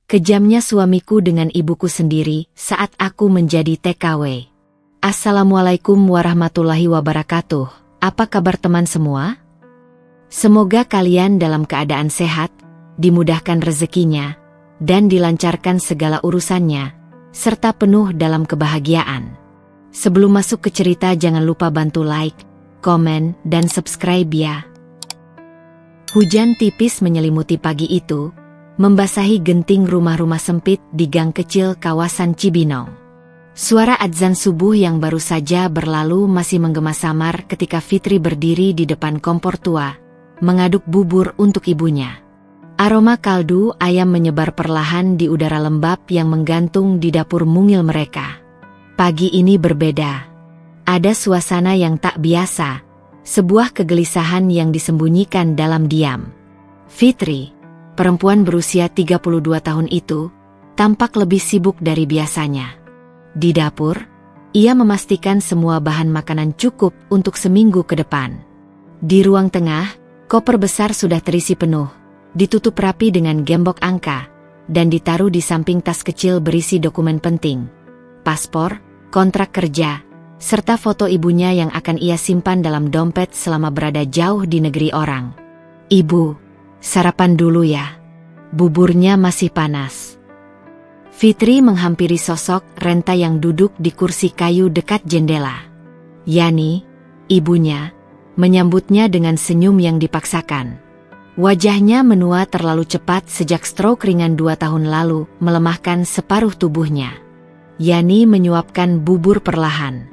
Kejamnya suamiku dengan ibuku sendiri saat aku menjadi TKW. Assalamualaikum warahmatullahi wabarakatuh. Apa kabar teman semua? Semoga kalian dalam keadaan sehat, dimudahkan rezekinya, dan dilancarkan segala urusannya, serta penuh dalam kebahagiaan. Sebelum masuk ke cerita jangan lupa bantu like, komen, dan subscribe ya. Hujan tipis menyelimuti pagi itu, membasahi genting rumah-rumah sempit di gang kecil kawasan Cibinong. Suara adzan subuh yang baru saja berlalu masih menggema samar ketika Fitri berdiri di depan kompor tua, mengaduk bubur untuk ibunya. Aroma kaldu ayam menyebar perlahan di udara lembab yang menggantung di dapur mungil mereka. Pagi ini berbeda. Ada suasana yang tak biasa, sebuah kegelisahan yang disembunyikan dalam diam. Fitri, perempuan berusia 32 tahun itu, tampak lebih sibuk dari biasanya. Di dapur, ia memastikan semua bahan makanan cukup untuk seminggu ke depan. Di ruang tengah, koper besar sudah terisi penuh, ditutup rapi dengan gembok angka, dan ditaruh di samping tas kecil berisi dokumen penting, paspor, kontrak kerja, serta foto ibunya yang akan ia simpan dalam dompet selama berada jauh di negeri orang. "Ibu, sarapan dulu ya. Buburnya masih panas." Fitri menghampiri sosok Renta yang duduk di kursi kayu dekat jendela. Yani, ibunya, menyambutnya dengan senyum yang dipaksakan. Wajahnya menua terlalu cepat sejak stroke ringan 2 tahun lalu melemahkan separuh tubuhnya. Yani menyuapkan bubur perlahan.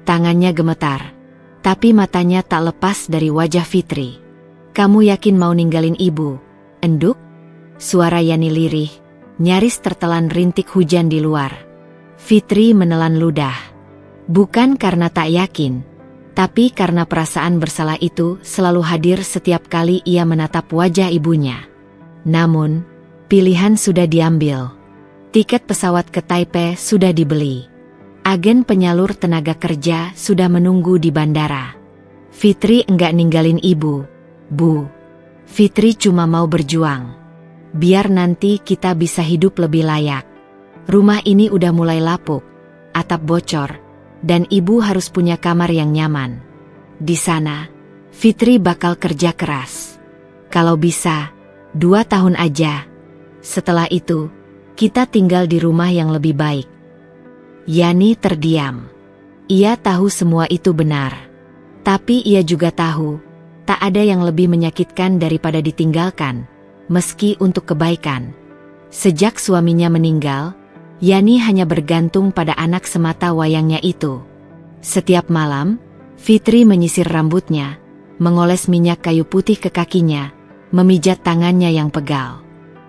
Tangannya gemetar, tapi matanya tak lepas dari wajah Fitri. "Kamu yakin mau ninggalin ibu, Enduk?" Suara Yani lirih, nyaris tertelan rintik hujan di luar. Fitri menelan ludah. Bukan karena tak yakin, tapi karena perasaan bersalah itu selalu hadir setiap kali ia menatap wajah ibunya. Namun, pilihan sudah diambil. Tiket pesawat ke Taipei sudah dibeli. Agen penyalur tenaga kerja sudah menunggu di bandara. Fitri enggak ninggalin ibu, Bu. Fitri cuma mau berjuang. Biar nanti kita bisa hidup lebih layak. Rumah ini udah mulai lapuk, atap bocor, dan ibu harus punya kamar yang nyaman. Di sana, Fitri bakal kerja keras. Kalau bisa, 2 tahun aja. Setelah itu, kita tinggal di rumah yang lebih baik. Yani terdiam. Ia tahu semua itu benar. Tapi ia juga tahu, tak ada yang lebih menyakitkan daripada ditinggalkan, meski untuk kebaikan. Sejak suaminya meninggal, Yani hanya bergantung pada anak semata wayangnya itu. Setiap malam, Fitri menyisir rambutnya, mengoles minyak kayu putih ke kakinya, memijat tangannya yang pegal.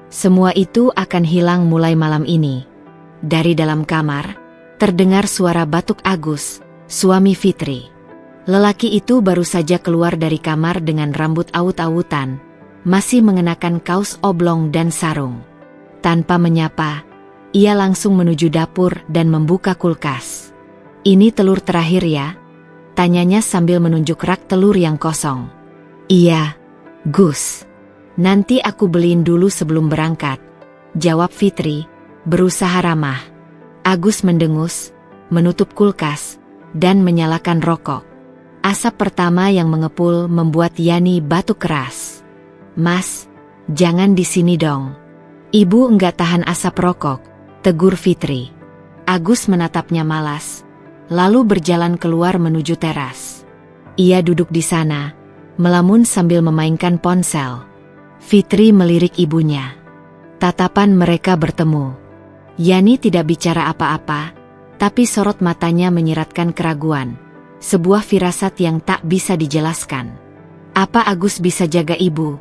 Semua itu akan hilang mulai malam ini. Dari dalam kamar, terdengar suara batuk Agus, suami Fitri. Lelaki itu baru saja keluar dari kamar dengan rambut awut-awutan, masih mengenakan kaos oblong dan sarung. Tanpa menyapa, ia langsung menuju dapur dan membuka kulkas. "Ini telur terakhir ya?" tanyanya sambil menunjuk rak telur yang kosong. "Iya, Gus. Nanti aku beliin dulu sebelum berangkat," jawab Fitri, berusaha ramah. Agus mendengus, menutup kulkas, dan menyalakan rokok. Asap pertama yang mengepul membuat Yani batuk keras. "Mas, jangan di sini dong. Ibu enggak tahan asap rokok," tegur Fitri. Agus menatapnya malas, lalu berjalan keluar menuju teras. Ia duduk di sana, melamun sambil memainkan ponsel. Fitri melirik ibunya. Tatapan mereka bertemu. Yani tidak bicara apa-apa, tapi sorot matanya menyiratkan keraguan, sebuah firasat yang tak bisa dijelaskan. "Apa Agus bisa jaga ibu?"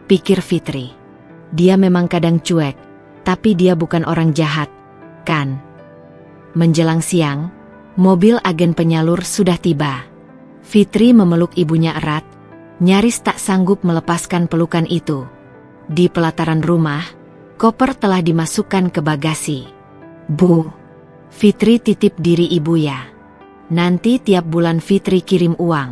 pikir Fitri. "Dia memang kadang cuek, tapi dia bukan orang jahat, kan?" Menjelang siang, mobil agen penyalur sudah tiba. Fitri memeluk ibunya erat, nyaris tak sanggup melepaskan pelukan itu. Di pelataran rumah, koper telah dimasukkan ke bagasi. "Bu, Fitri titip diri ibu ya. Nanti tiap bulan Fitri kirim uang.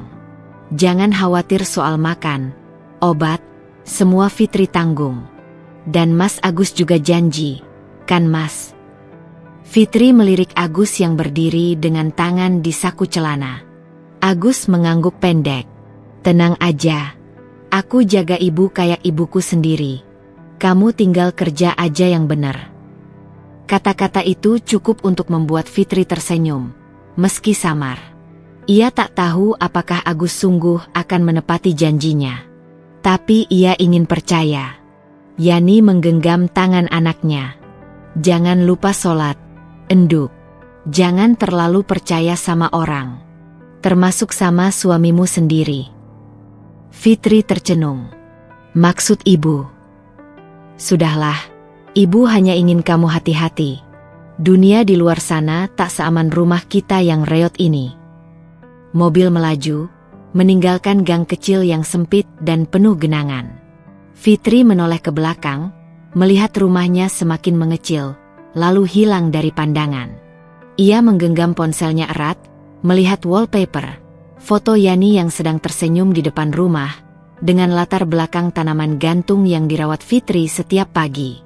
Jangan khawatir soal makan, obat, semua Fitri tanggung. Dan Mas Agus juga janji, Kan Mas? Fitri melirik Agus yang berdiri dengan tangan di saku celana. Agus mengangguk pendek. Tenang aja. Aku jaga ibu kayak ibuku sendiri. Kamu tinggal kerja aja yang benar. Kata-kata itu cukup untuk membuat Fitri tersenyum, meski samar. Ia tak tahu apakah Agus sungguh akan menepati janjinya. Tapi ia ingin percaya. Yani menggenggam tangan anaknya. Jangan lupa sholat, Enduk. Jangan terlalu percaya sama orang. Termasuk sama suamimu sendiri. Fitri tercenung. Maksud ibu? Sudahlah. Ibu hanya ingin kamu hati-hati. Dunia di luar sana tak seaman rumah kita yang reot ini. Mobil melaju, meninggalkan gang kecil yang sempit dan penuh genangan. Fitri menoleh ke belakang, melihat rumahnya semakin mengecil, lalu hilang dari pandangan. Ia menggenggam ponselnya erat, melihat wallpaper, foto Yani yang sedang tersenyum di depan rumah, dengan latar belakang tanaman gantung yang dirawat Fitri setiap pagi.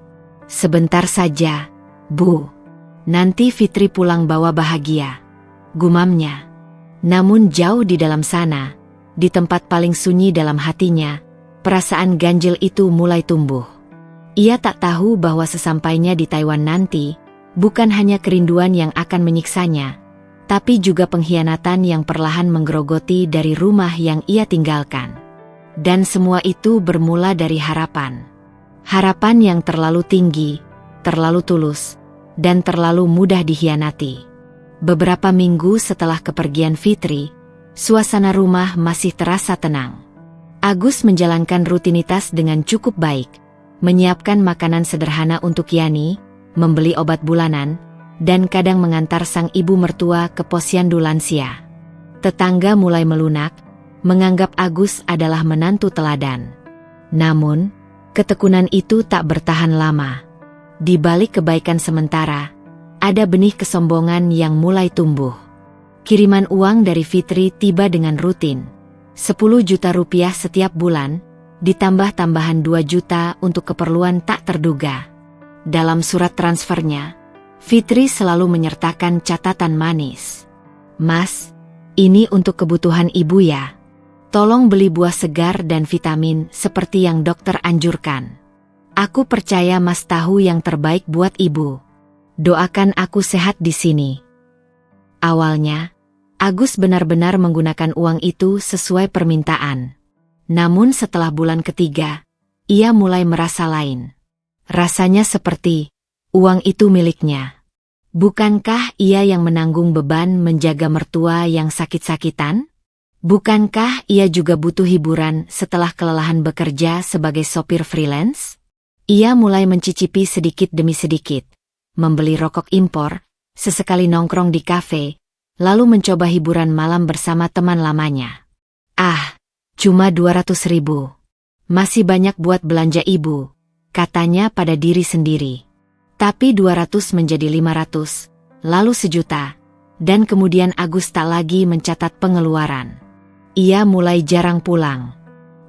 Sebentar saja, Bu. Nanti Fitri pulang bawa bahagia. Gumamnya. Namun jauh di dalam sana, di tempat paling sunyi dalam hatinya, perasaan ganjil itu mulai tumbuh. Ia tak tahu bahwa sesampainya di Taiwan nanti, bukan hanya kerinduan yang akan menyiksanya, tapi juga pengkhianatan yang perlahan menggerogoti dari rumah yang ia tinggalkan. Dan semua itu bermula dari harapan. Harapan yang terlalu tinggi, terlalu tulus, dan terlalu mudah dikhianati. Beberapa minggu setelah kepergian Fitri, suasana rumah masih terasa tenang. Agus menjalankan rutinitas dengan cukup baik, menyiapkan makanan sederhana untuk Yani, membeli obat bulanan, dan kadang mengantar sang ibu mertua ke posyandu lansia. Tetangga mulai melunak, menganggap Agus adalah menantu teladan. Namun, ketekunan itu tak bertahan lama. Di balik kebaikan sementara, ada benih kesombongan yang mulai tumbuh. Kiriman uang dari Fitri tiba dengan rutin. 10 juta rupiah setiap bulan, ditambah tambahan 2 juta untuk keperluan tak terduga. Dalam surat transfernya, Fitri selalu menyertakan catatan manis. Mas, ini untuk kebutuhan ibu ya. Tolong beli buah segar dan vitamin seperti yang dokter anjurkan. Aku percaya Mas tahu yang terbaik buat ibu. Doakan aku sehat di sini. Awalnya, Agus benar-benar menggunakan uang itu sesuai permintaan. Namun setelah bulan ketiga, ia mulai merasa lain. Rasanya seperti uang itu miliknya. Bukankah ia yang menanggung beban menjaga mertua yang sakit-sakitan? Bukankah ia juga butuh hiburan setelah kelelahan bekerja sebagai sopir freelance? Ia mulai mencicipi sedikit demi sedikit, membeli rokok impor, sesekali nongkrong di kafe, lalu mencoba hiburan malam bersama teman lamanya. Cuma 200.000. Masih banyak buat belanja ibu, katanya pada diri sendiri. Tapi 200 menjadi 500, lalu 1 juta, dan kemudian Agus tak lagi mencatat pengeluaran. Ia mulai jarang pulang.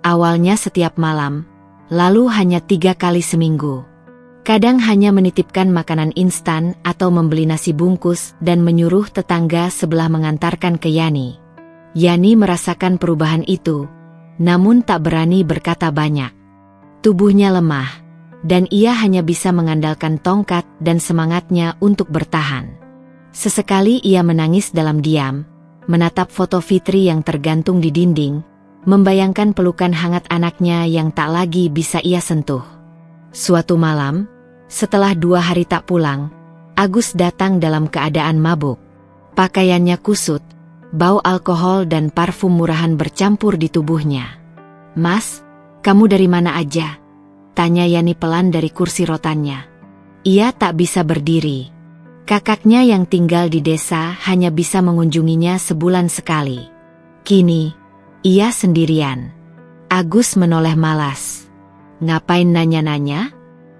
Awalnya setiap malam, lalu hanya 3 kali seminggu. Kadang hanya menitipkan makanan instan atau membeli nasi bungkus dan menyuruh tetangga sebelah mengantarkan ke Yani. Yani merasakan perubahan itu, namun tak berani berkata banyak. Tubuhnya lemah, dan ia hanya bisa mengandalkan tongkat dan semangatnya untuk bertahan. Sesekali ia menangis dalam diam, menatap foto Fitri yang tergantung di dinding, membayangkan pelukan hangat anaknya yang tak lagi bisa ia sentuh. Suatu malam, setelah 2 hari tak pulang, Agus datang dalam keadaan mabuk. Pakaiannya kusut, bau alkohol dan parfum murahan bercampur di tubuhnya. Mas, kamu dari mana aja? Tanya Yani pelan dari kursi rotannya. Ia tak bisa berdiri. Kakaknya yang tinggal di desa hanya bisa mengunjunginya sebulan sekali. Kini, ia sendirian. Agus menoleh malas. Ngapain nanya-nanya?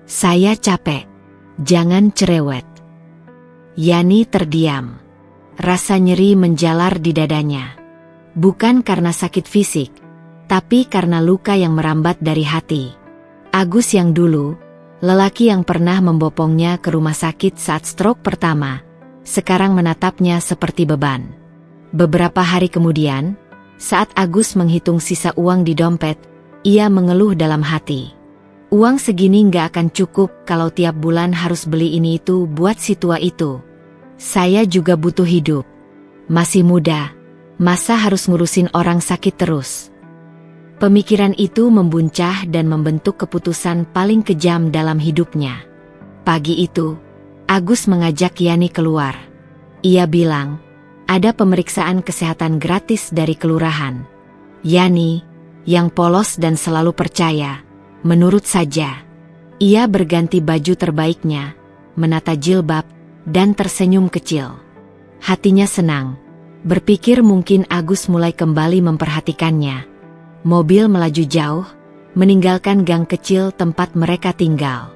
Saya capek. Jangan cerewet. Yani terdiam. Rasa nyeri menjalar di dadanya. Bukan karena sakit fisik, tapi karena luka yang merambat dari hati. Agus yang dulu, Lelaki yang pernah membopongnya ke rumah sakit saat stroke pertama, sekarang menatapnya seperti beban. Beberapa hari kemudian, saat Agus menghitung sisa uang di dompet, ia mengeluh dalam hati. Uang segini nggak akan cukup kalau tiap bulan harus beli ini itu buat si tua itu. Saya juga butuh hidup. Masih muda, masa harus ngurusin orang sakit terus? Pemikiran itu membuncah dan membentuk keputusan paling kejam dalam hidupnya. Pagi itu, Agus mengajak Yani keluar. Ia bilang, ada pemeriksaan kesehatan gratis dari kelurahan. Yani, yang polos dan selalu percaya, menurut saja. Ia berganti baju terbaiknya, menata jilbab, dan tersenyum kecil. Hatinya senang, berpikir mungkin Agus mulai kembali memperhatikannya. Mobil melaju jauh, meninggalkan gang kecil tempat mereka tinggal.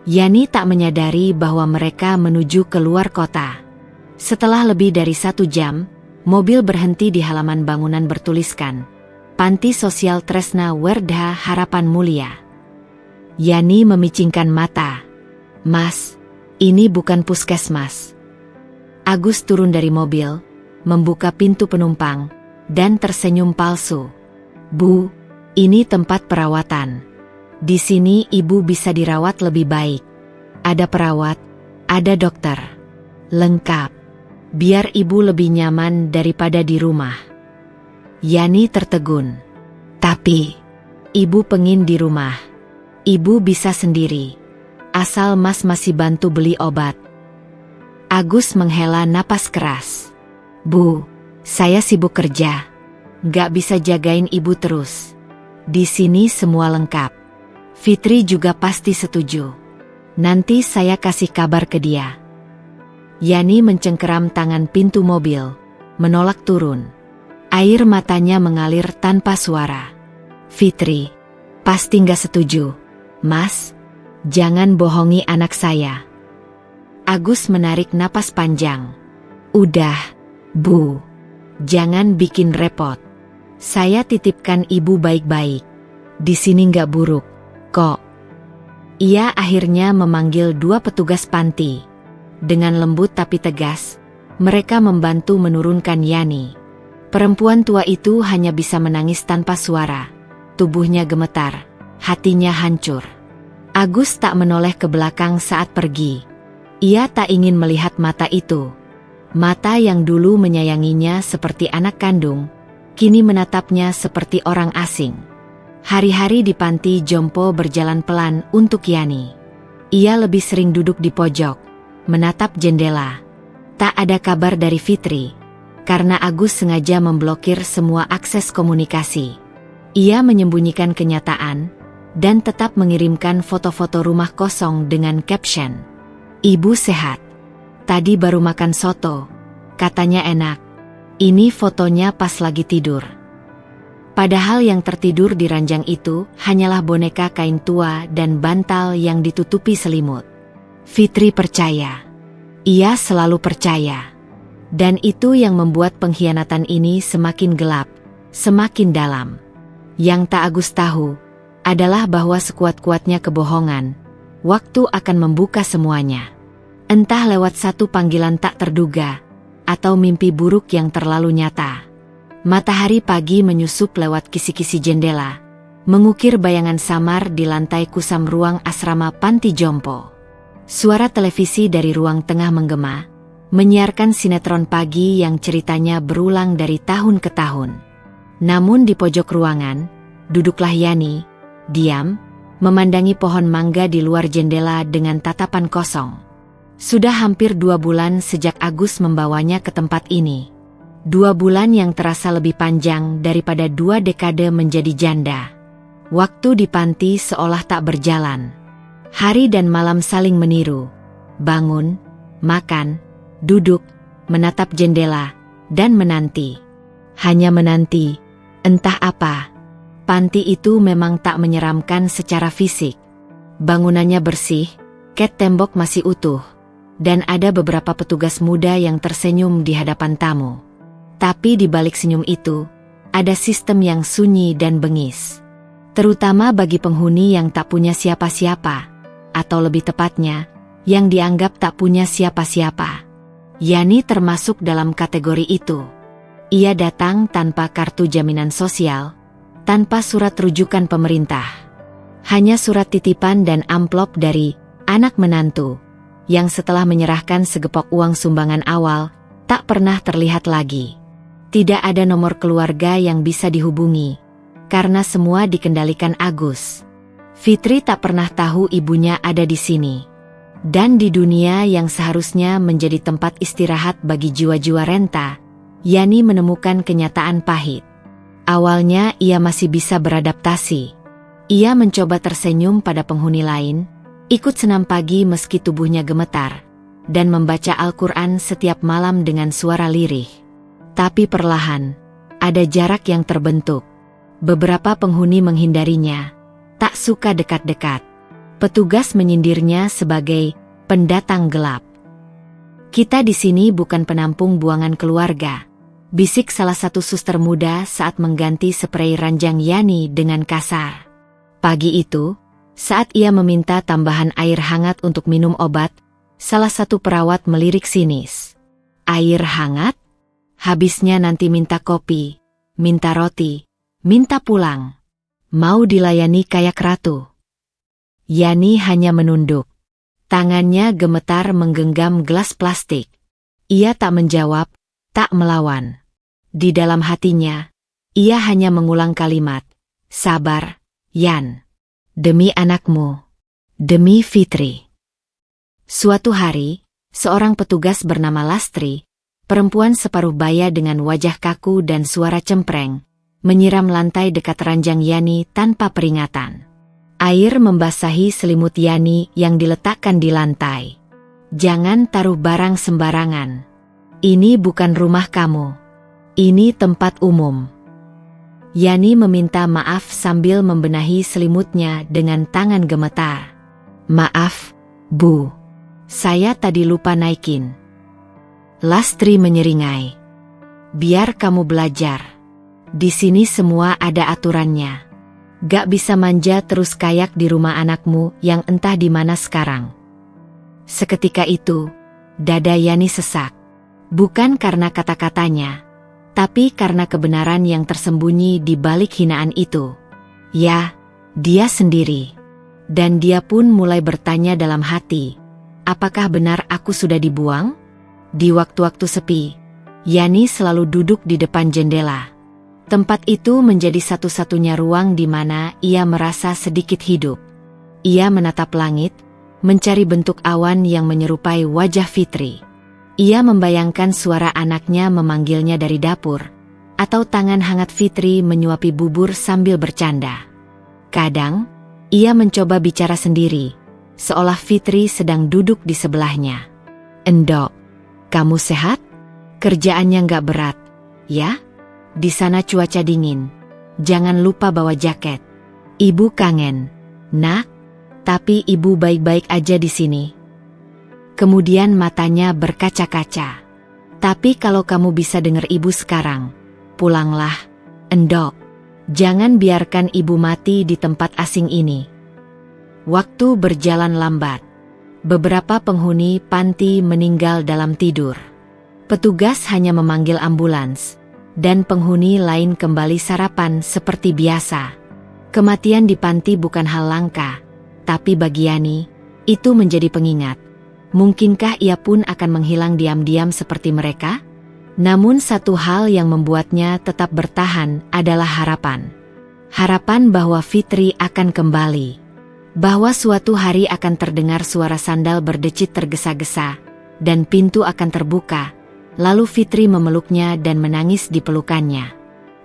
Yani tak menyadari bahwa mereka menuju ke luar kota. Setelah lebih dari 1 jam, mobil berhenti di halaman bangunan bertuliskan, Panti Sosial Tresna Werdha Harapan Mulia. Yani memicingkan mata. Mas, ini bukan puskesmas. Agus turun dari mobil, membuka pintu penumpang, dan tersenyum palsu. Bu, ini tempat perawatan. Di sini ibu bisa dirawat lebih baik. Ada perawat, ada dokter. Lengkap. Biar ibu lebih nyaman daripada di rumah. Yani tertegun. Tapi, ibu pengin di rumah. Ibu bisa sendiri. Asal mas masih bantu beli obat. Agus menghela napas keras. Bu, saya sibuk kerja. Gak bisa jagain ibu terus. Di sini semua lengkap. Fitri juga pasti setuju. Nanti saya kasih kabar ke dia. Yani mencengkeram tangan pintu mobil, menolak turun. Air matanya mengalir tanpa suara. Fitri, pasti gak setuju. Mas, jangan bohongi anak saya. Agus menarik napas panjang. Udah, Bu. Jangan bikin repot. Saya titipkan ibu baik-baik. Di sini nggak buruk, kok. Ia akhirnya memanggil 2 petugas panti. Dengan lembut tapi tegas, mereka membantu menurunkan Yani. Perempuan tua itu hanya bisa menangis tanpa suara. Tubuhnya gemetar, hatinya hancur. Agus tak menoleh ke belakang saat pergi. Ia tak ingin melihat mata itu. Mata yang dulu menyayanginya seperti anak kandung, kini menatapnya seperti orang asing. Hari-hari di panti jompo berjalan pelan untuk Yani. Ia lebih sering duduk di pojok, menatap jendela. Tak ada kabar dari Fitri, karena Agus sengaja memblokir semua akses komunikasi. Ia menyembunyikan kenyataan, dan tetap mengirimkan foto-foto rumah kosong dengan caption, "Ibu sehat. Tadi baru makan soto, katanya enak. Ini fotonya pas lagi tidur." Padahal yang tertidur di ranjang itu hanyalah boneka kain tua dan bantal yang ditutupi selimut. Fitri percaya. Ia selalu percaya. Dan itu yang membuat pengkhianatan ini semakin gelap, semakin dalam. Yang tak Agus tahu adalah bahwa sekuat-kuatnya kebohongan, waktu akan membuka semuanya. Entah lewat satu panggilan tak terduga, atau mimpi buruk yang terlalu nyata. Matahari pagi menyusup lewat kisi-kisi jendela, mengukir bayangan samar di lantai kusam ruang asrama panti jompo. Suara televisi dari ruang tengah menggema, menyiarkan sinetron pagi yang ceritanya berulang dari tahun ke tahun. Namun di pojok ruangan, duduklah Yani, diam, memandangi pohon mangga di luar jendela dengan tatapan kosong. Sudah hampir 2 bulan sejak Agus membawanya ke tempat ini. 2 bulan yang terasa lebih panjang daripada 2 dekade menjadi janda. Waktu di panti seolah tak berjalan. Hari dan malam saling meniru. Bangun, makan, duduk, menatap jendela, dan menanti. Hanya menanti, entah apa. Panti itu memang tak menyeramkan secara fisik. Bangunannya bersih, cat tembok masih utuh. Dan ada beberapa petugas muda yang tersenyum di hadapan tamu. Tapi di balik senyum itu, ada sistem yang sunyi dan bengis. Terutama bagi penghuni yang tak punya siapa-siapa. atau lebih tepatnya, yang dianggap tak punya siapa-siapa. Yani termasuk dalam kategori itu. Ia datang tanpa kartu jaminan sosial, tanpa surat rujukan pemerintah. Hanya surat titipan dan amplop dari anak menantu, yang setelah menyerahkan segepok uang sumbangan awal, tak pernah terlihat lagi. Tidak ada nomor keluarga yang bisa dihubungi, karena semua dikendalikan Agus. Fitri tak pernah tahu ibunya ada di sini. Dan di dunia yang seharusnya menjadi tempat istirahat bagi jiwa-jiwa renta, Yani menemukan kenyataan pahit. Awalnya ia masih bisa beradaptasi. Ia mencoba tersenyum pada penghuni lain, ikut senam pagi meski tubuhnya gemetar, dan membaca Al-Quran setiap malam dengan suara lirih. Tapi perlahan, ada jarak yang terbentuk. Beberapa penghuni menghindarinya, tak suka dekat-dekat. Petugas menyindirnya sebagai pendatang gelap. "Kita di sini bukan penampung buangan keluarga," bisik salah satu suster muda saat mengganti sprei ranjang Yani dengan kasar. Pagi itu, saat ia meminta tambahan air hangat untuk minum obat, salah satu perawat melirik sinis. "Air hangat? Habisnya nanti minta kopi, minta roti, minta pulang. Mau dilayani kayak ratu." Yani hanya menunduk. Tangannya gemetar menggenggam gelas plastik. Ia tak menjawab, tak melawan. Di dalam hatinya, ia hanya mengulang kalimat, "Sabar, Yan. Demi anakmu. Demi Fitri." Suatu hari, seorang petugas bernama Lastri, perempuan separuh baya dengan wajah kaku dan suara cempreng, menyiram lantai dekat ranjang Yani tanpa peringatan. Air membasahi selimut Yani yang diletakkan di lantai. "Jangan taruh barang sembarangan. Ini bukan rumah kamu. Ini tempat umum." Yani meminta maaf sambil membenahi selimutnya dengan tangan gemetar. "Maaf, Bu. Saya tadi lupa naikin." Lastri menyeringai. "Biar kamu belajar. Di sini semua ada aturannya. Gak bisa manja terus kayak di rumah anakmu yang entah di mana sekarang." Seketika itu, dada Yani sesak. Bukan karena kata-katanya, tapi karena kebenaran yang tersembunyi di balik hinaan itu. Ya, dia sendiri. Dan dia pun mulai bertanya dalam hati, apakah benar aku sudah dibuang? Di waktu-waktu sepi, Yani selalu duduk di depan jendela. Tempat itu menjadi satu-satunya ruang di mana ia merasa sedikit hidup. Ia menatap langit, mencari bentuk awan yang menyerupai wajah Fitri. Ia membayangkan suara anaknya memanggilnya dari dapur, atau tangan hangat Fitri menyuapi bubur sambil bercanda. Kadang, ia mencoba bicara sendiri, seolah Fitri sedang duduk di sebelahnya. "Endok, kamu sehat? Kerjaannya nggak berat, ya? Di sana cuaca dingin. Jangan lupa bawa jaket. Ibu kangen, Nak. Tapi ibu baik-baik aja di sini." Kemudian matanya berkaca-kaca. "Tapi kalau kamu bisa dengar ibu sekarang, pulanglah, Endok. Jangan biarkan ibu mati di tempat asing ini." Waktu berjalan lambat. Beberapa penghuni panti meninggal dalam tidur. Petugas hanya memanggil ambulans, dan penghuni lain kembali sarapan seperti biasa. Kematian di panti bukan hal langka, tapi bagi Yani, itu menjadi pengingat. Mungkinkah ia pun akan menghilang diam-diam seperti mereka? Namun satu hal yang membuatnya tetap bertahan adalah harapan. Harapan bahwa Fitri akan kembali. Bahwa suatu hari akan terdengar suara sandal berdecit tergesa-gesa, dan pintu akan terbuka. Lalu Fitri memeluknya dan menangis di pelukannya.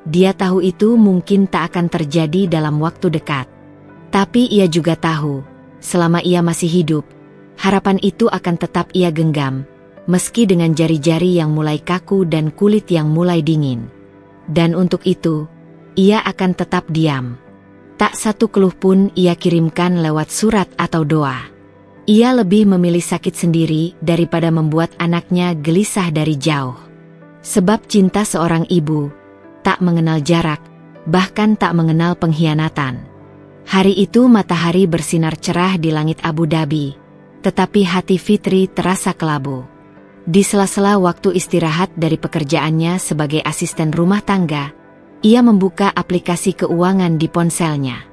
Dia tahu itu mungkin tak akan terjadi dalam waktu dekat. Tapi ia juga tahu, selama ia masih hidup, harapan itu akan tetap ia genggam, meski dengan jari-jari yang mulai kaku dan kulit yang mulai dingin. Dan untuk itu, ia akan tetap diam. Tak satu keluh pun ia kirimkan lewat surat atau doa. Ia lebih memilih sakit sendiri daripada membuat anaknya gelisah dari jauh. Sebab cinta seorang ibu tak mengenal jarak, bahkan tak mengenal pengkhianatan. Hari itu matahari bersinar cerah di langit Abu Dhabi, tetapi hati Fitri terasa kelabu. Di sela-sela waktu istirahat dari pekerjaannya sebagai asisten rumah tangga, ia membuka aplikasi keuangan di ponselnya.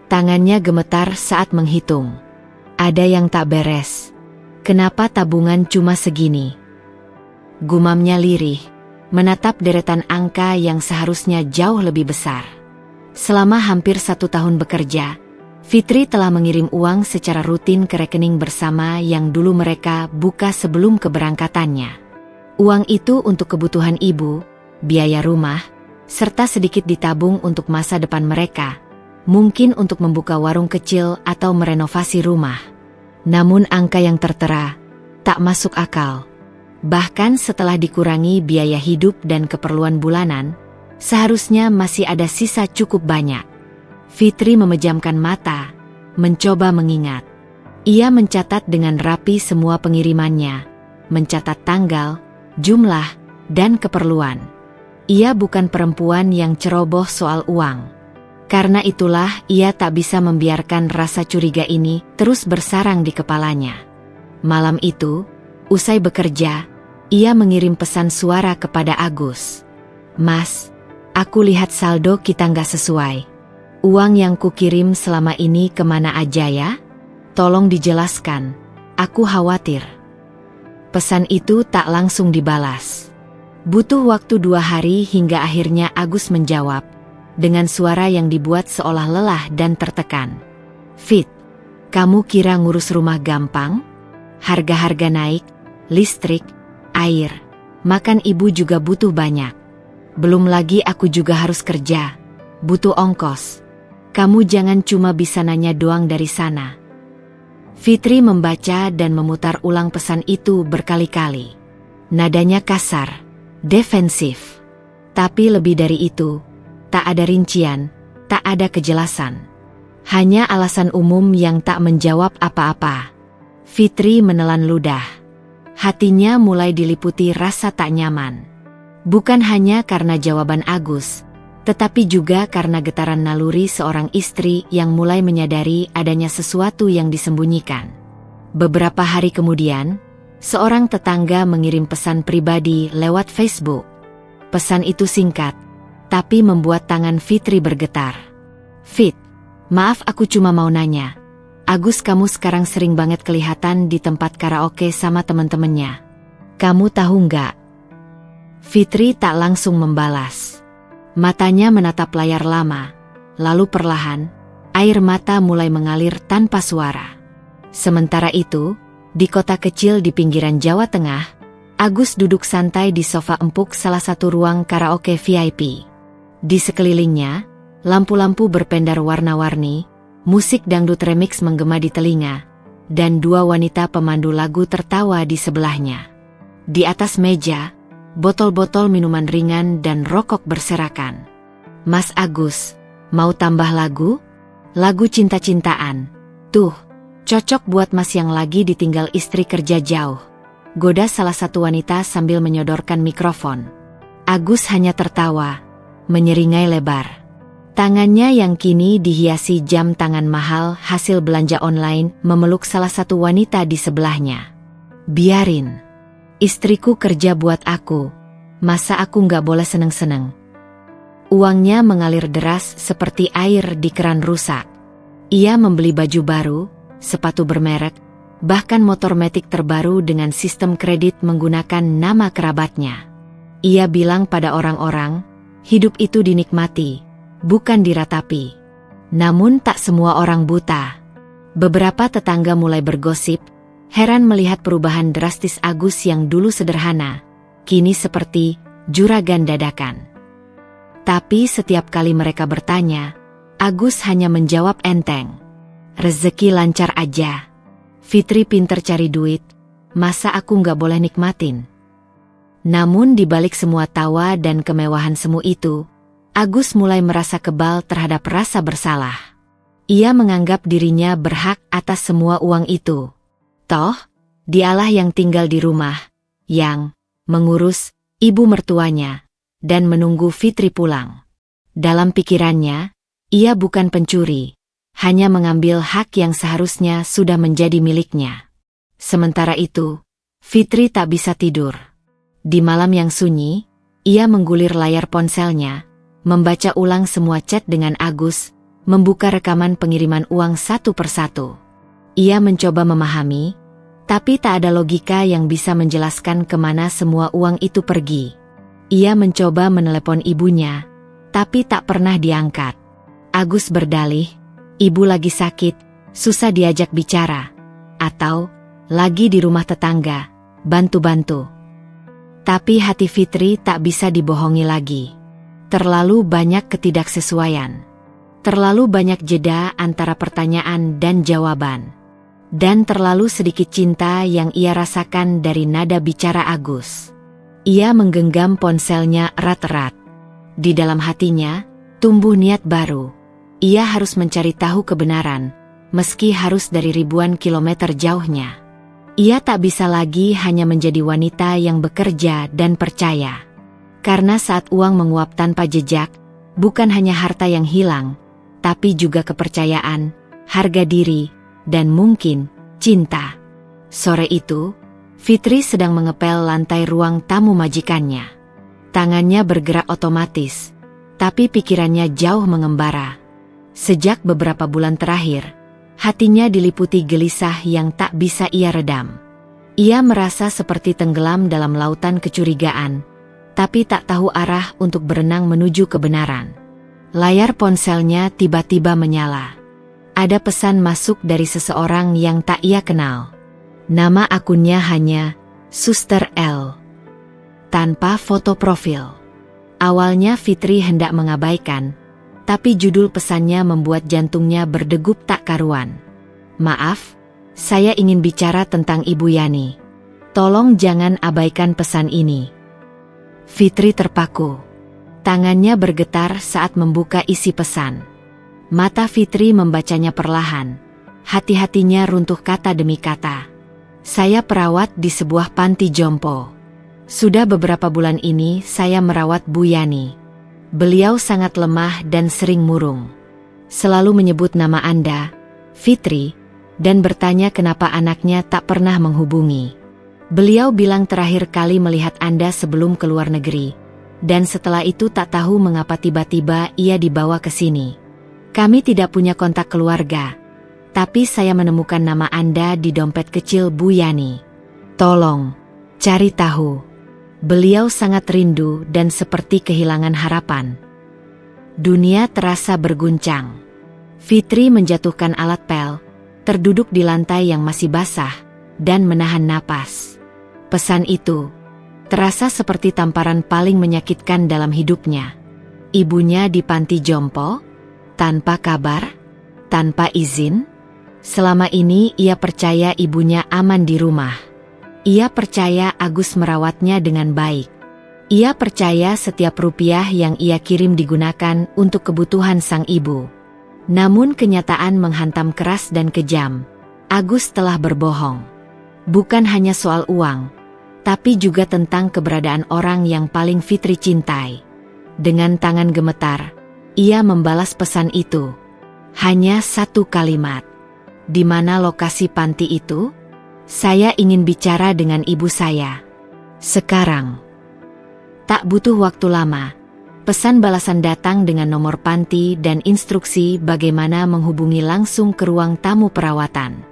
Tangannya gemetar saat menghitung. Ada yang tak beres. Kenapa tabungan cuma segini? Gumamnya lirih, menatap deretan angka yang seharusnya jauh lebih besar. Selama hampir 1 tahun bekerja, Fitri telah mengirim uang secara rutin ke rekening bersama yang dulu mereka buka sebelum keberangkatannya. Uang itu untuk kebutuhan ibu, biaya rumah, serta sedikit ditabung untuk masa depan mereka, mungkin untuk membuka warung kecil atau merenovasi rumah. Namun angka yang tertera tak masuk akal. Bahkan setelah dikurangi biaya hidup dan keperluan bulanan, seharusnya masih ada sisa cukup banyak. Fitri memejamkan mata, mencoba mengingat. Ia mencatat dengan rapi semua pengirimannya, mencatat tanggal, jumlah, dan keperluan. Ia bukan perempuan yang ceroboh soal uang. Karena itulah ia tak bisa membiarkan rasa curiga ini terus bersarang di kepalanya. Malam itu, usai bekerja, ia mengirim pesan suara kepada Agus. "Mas, aku lihat saldo kita nggak sesuai. Uang yang kukirim selama ini kemana aja ya? Tolong dijelaskan, aku khawatir." Pesan itu tak langsung dibalas. Butuh waktu 2 hari hingga akhirnya Agus menjawab, dengan suara yang dibuat seolah lelah dan tertekan. "Fit, kamu kira ngurus rumah gampang? Harga-harga naik, listrik, air, makan ibu juga butuh banyak. Belum lagi aku juga harus kerja, butuh ongkos. Kamu jangan cuma bisa nanya doang dari sana." Fitri membaca dan memutar ulang pesan itu berkali-kali. Nadanya kasar, defensif. Tapi lebih dari itu, tak ada rincian, tak ada kejelasan. Hanya alasan umum yang tak menjawab apa-apa. Fitri menelan ludah. Hatinya mulai diliputi rasa tak nyaman. Bukan hanya karena jawaban Agus, tetapi juga karena getaran naluri seorang istri yang mulai menyadari adanya sesuatu yang disembunyikan. Beberapa hari kemudian, seorang tetangga mengirim pesan pribadi lewat Facebook. Pesan itu singkat, tapi membuat tangan Fitri bergetar. "Fit, maaf aku cuma mau nanya. Agus kamu sekarang sering banget kelihatan di tempat karaoke sama temen-temennya. Kamu tahu nggak?" Fitri tak langsung membalas. Matanya menatap layar lama, lalu perlahan, air mata mulai mengalir tanpa suara. Sementara itu, di kota kecil di pinggiran Jawa Tengah, Agus duduk santai di sofa empuk salah satu ruang karaoke VIP. Di sekelilingnya, lampu-lampu berpendar warna-warni, musik dangdut remix menggema di telinga, dan 2 wanita pemandu lagu tertawa di sebelahnya. Di atas meja, botol-botol minuman ringan dan rokok berserakan. "Mas Agus, mau tambah lagu? Lagu cinta-cintaan. Tuh, cocok buat mas yang lagi ditinggal istri kerja jauh," goda salah satu wanita sambil menyodorkan mikrofon. Agus hanya tertawa, menyeringai lebar. Tangannya yang kini dihiasi jam tangan mahal hasil belanja online memeluk salah satu wanita di sebelahnya. "Biarin. Istriku kerja buat aku. Masa aku nggak boleh seneng-seneng?" Uangnya mengalir deras seperti air di keran rusak. Ia membeli baju baru, sepatu bermerek, bahkan motor metik terbaru dengan sistem kredit menggunakan nama kerabatnya. Ia bilang pada orang-orang, hidup itu dinikmati, bukan diratapi. Namun tak semua orang buta. Beberapa tetangga mulai bergosip, heran melihat perubahan drastis Agus yang dulu sederhana, kini seperti juragan dadakan. Tapi setiap kali mereka bertanya, Agus hanya menjawab enteng, "Rezeki lancar aja. Fitri pinter cari duit, masa aku nggak boleh nikmatin?" Namun di balik semua tawa dan kemewahan semu itu, Agus mulai merasa kebal terhadap rasa bersalah. Ia menganggap dirinya berhak atas semua uang itu. Toh, dialah yang tinggal di rumah, yang mengurus ibu mertuanya, dan menunggu Fitri pulang. Dalam pikirannya, ia bukan pencuri, hanya mengambil hak yang seharusnya sudah menjadi miliknya. Sementara itu, Fitri tak bisa tidur. Di malam yang sunyi, ia menggulir layar ponselnya, membaca ulang semua chat dengan Agus, membuka rekaman pengiriman uang satu persatu. Ia mencoba memahami, tapi tak ada logika yang bisa menjelaskan kemana semua uang itu pergi. Ia mencoba menelepon ibunya, tapi tak pernah diangkat. Agus berdalih, ibu lagi sakit, susah diajak bicara. Atau, lagi di rumah tetangga, bantu-bantu. Tapi hati Fitri tak bisa dibohongi lagi. Terlalu banyak ketidaksesuaian. Terlalu banyak jeda antara pertanyaan dan jawaban. Dan terlalu sedikit cinta yang ia rasakan dari nada bicara Agus. Ia menggenggam ponselnya erat-erat. Di dalam hatinya, tumbuh niat baru. Ia harus mencari tahu kebenaran, meski harus dari ribuan kilometer jauhnya. Ia tak bisa lagi hanya menjadi wanita yang bekerja dan percaya. Karena saat uang menguap tanpa jejak, bukan hanya harta yang hilang, tapi juga kepercayaan, harga diri, dan mungkin cinta. Sore itu, Fitri sedang mengepel lantai ruang tamu majikannya. Tangannya bergerak otomatis, tapi pikirannya jauh mengembara. Sejak beberapa bulan terakhir, hatinya diliputi gelisah yang tak bisa ia redam. Ia merasa seperti tenggelam dalam lautan kecurigaan, tapi tak tahu arah untuk berenang menuju kebenaran. Layar ponselnya tiba-tiba menyala. Ada pesan masuk dari seseorang yang tak ia kenal. Nama akunnya hanya Suster L. Tanpa foto profil. Awalnya Fitri hendak mengabaikan, tapi judul pesannya membuat jantungnya berdegup tak karuan. Maaf, saya ingin bicara tentang Ibu Yani. Tolong jangan abaikan pesan ini. Fitri terpaku. Tangannya bergetar saat membuka isi pesan. Mata Fitri membacanya perlahan. Hati-hatinya runtuh kata demi kata. Saya perawat di sebuah panti jompo. Sudah beberapa bulan ini saya merawat Bu Yani. Beliau sangat lemah dan sering murung. Selalu menyebut nama Anda, Fitri, dan bertanya kenapa anaknya tak pernah menghubungi. Beliau bilang terakhir kali melihat Anda sebelum ke luar negeri, dan setelah itu tak tahu mengapa tiba-tiba ia dibawa ke sini. Kami tidak punya kontak keluarga, tapi saya menemukan nama Anda di dompet kecil Bu Yani. Tolong, cari tahu. Beliau sangat rindu dan seperti kehilangan harapan. Dunia terasa berguncang. Fitri menjatuhkan alat pel, terduduk di lantai yang masih basah, dan menahan napas. Pesan itu terasa seperti tamparan paling menyakitkan dalam hidupnya. Ibunya di panti jompo, tanpa kabar, tanpa izin. Selama ini ia percaya ibunya aman di rumah. Ia percaya Agus merawatnya dengan baik. Ia percaya setiap rupiah yang ia kirim digunakan untuk kebutuhan sang ibu. Namun kenyataan menghantam keras dan kejam. Agus telah berbohong. Bukan hanya soal uang, tapi juga tentang keberadaan orang yang paling Fitri cintai. Dengan tangan gemetar, ia membalas pesan itu. Hanya satu kalimat. Di mana lokasi panti itu? Saya ingin bicara dengan ibu saya. Sekarang. Tak butuh waktu lama. Pesan balasan datang dengan nomor panti dan instruksi bagaimana menghubungi langsung ke ruang tamu perawatan.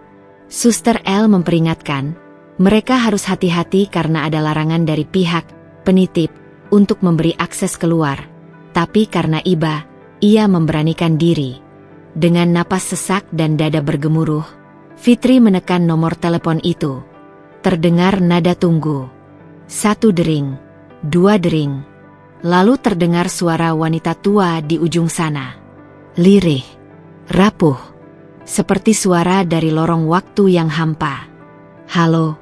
Suster L memperingatkan, mereka harus hati-hati karena ada larangan dari pihak penitip untuk memberi akses keluar. Tapi karena iba, ia memberanikan diri. Dengan napas sesak dan dada bergemuruh, Fitri menekan nomor telepon itu. Terdengar nada tunggu. 1 dering, 2 dering. Lalu terdengar suara wanita tua di ujung sana. Lirih, rapuh, seperti suara dari lorong waktu yang hampa. Halo,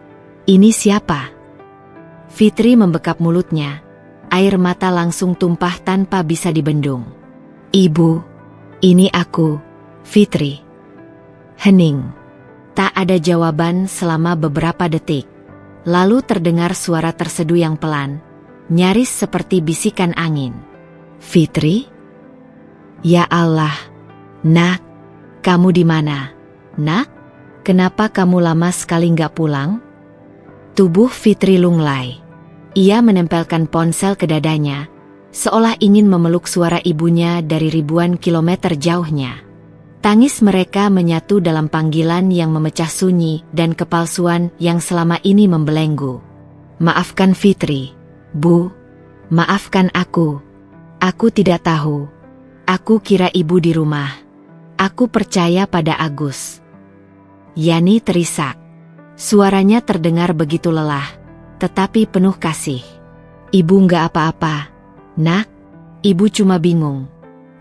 ini siapa? Fitri membekap mulutnya. Air mata langsung tumpah tanpa bisa dibendung. Ibu, ini aku, Fitri. Hening. Tak ada jawaban selama beberapa detik. Lalu terdengar suara terseduh yang pelan, nyaris seperti bisikan angin. Fitri? Ya Allah, nak, Kamu di mana, Nak? Kenapa kamu lama sekali nggak pulang? Tubuh Fitri lunglai. Ia menempelkan ponsel ke dadanya, seolah ingin memeluk suara ibunya dari ribuan kilometer jauhnya. Tangis mereka menyatu dalam panggilan yang memecah sunyi dan kepalsuan yang selama ini membelenggu. Maafkan Fitri, Bu. Maafkan aku. Aku tidak tahu. Aku kira ibu di rumah. Aku percaya pada Agus. Yani terisak. Suaranya terdengar begitu lelah, tetapi penuh kasih. Ibu nggak apa-apa, Nak. Ibu cuma bingung.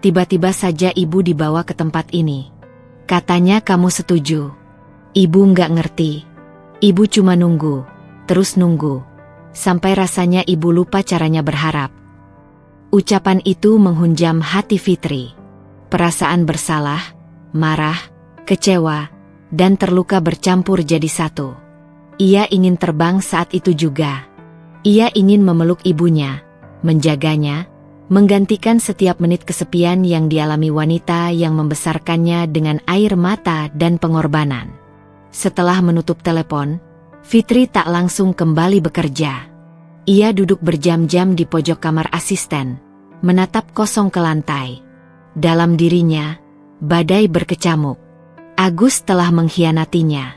Tiba-tiba saja ibu dibawa ke tempat ini. Katanya kamu setuju. Ibu nggak ngerti. Ibu cuma nunggu, terus nunggu. Sampai rasanya ibu lupa caranya berharap. Ucapan itu menghunjam hati Fitri. Perasaan bersalah, marah, kecewa, dan terluka bercampur jadi satu. Ia ingin terbang saat itu juga. Ia ingin memeluk ibunya, menjaganya, menggantikan setiap menit kesepian yang dialami wanita yang membesarkannya dengan air mata dan pengorbanan. Setelah menutup telepon, Fitri tak langsung kembali bekerja. Ia duduk berjam-jam di pojok kamar asisten, menatap kosong ke lantai. Dalam dirinya, badai berkecamuk. Agus telah mengkhianatinya.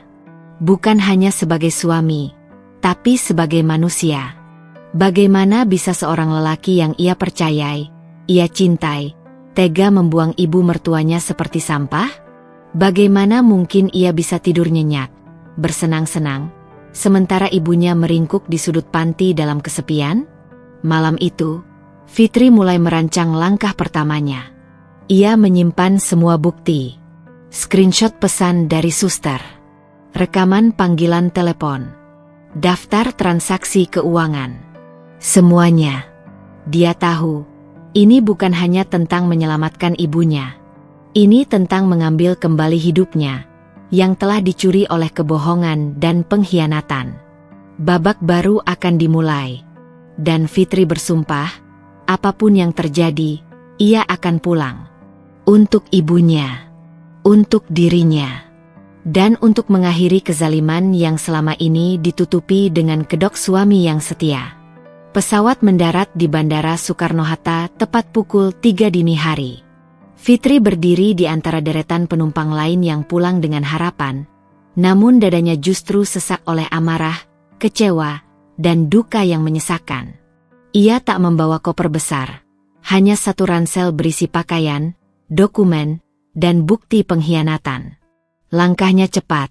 Bukan hanya sebagai suami, tapi sebagai manusia. Bagaimana bisa seorang lelaki yang ia percayai, ia cintai, tega membuang ibu mertuanya seperti sampah? Bagaimana mungkin ia bisa tidur nyenyak, bersenang-senang, sementara ibunya meringkuk di sudut panti dalam kesepian? Malam itu, Fitri mulai merancang langkah pertamanya. Ia menyimpan semua bukti. Screenshot pesan dari suster, rekaman panggilan telepon, daftar transaksi keuangan. Semuanya. Dia tahu, ini bukan hanya tentang menyelamatkan ibunya. Ini tentang mengambil kembali hidupnya, yang telah dicuri oleh kebohongan dan pengkhianatan. Babak baru akan dimulai. Dan Fitri bersumpah, apapun yang terjadi, ia akan pulang. Untuk ibunya. Untuk dirinya, dan untuk mengakhiri kezaliman yang selama ini ditutupi dengan kedok suami yang setia. Pesawat mendarat di Bandara Soekarno-Hatta tepat pukul 3 dini hari. Fitri berdiri di antara deretan penumpang lain yang pulang dengan harapan, namun dadanya justru sesak oleh amarah, kecewa, dan duka yang menyesakkan. Ia tak membawa koper besar, hanya satu ransel berisi pakaian, dokumen, dan bukti pengkhianatan. Langkahnya cepat,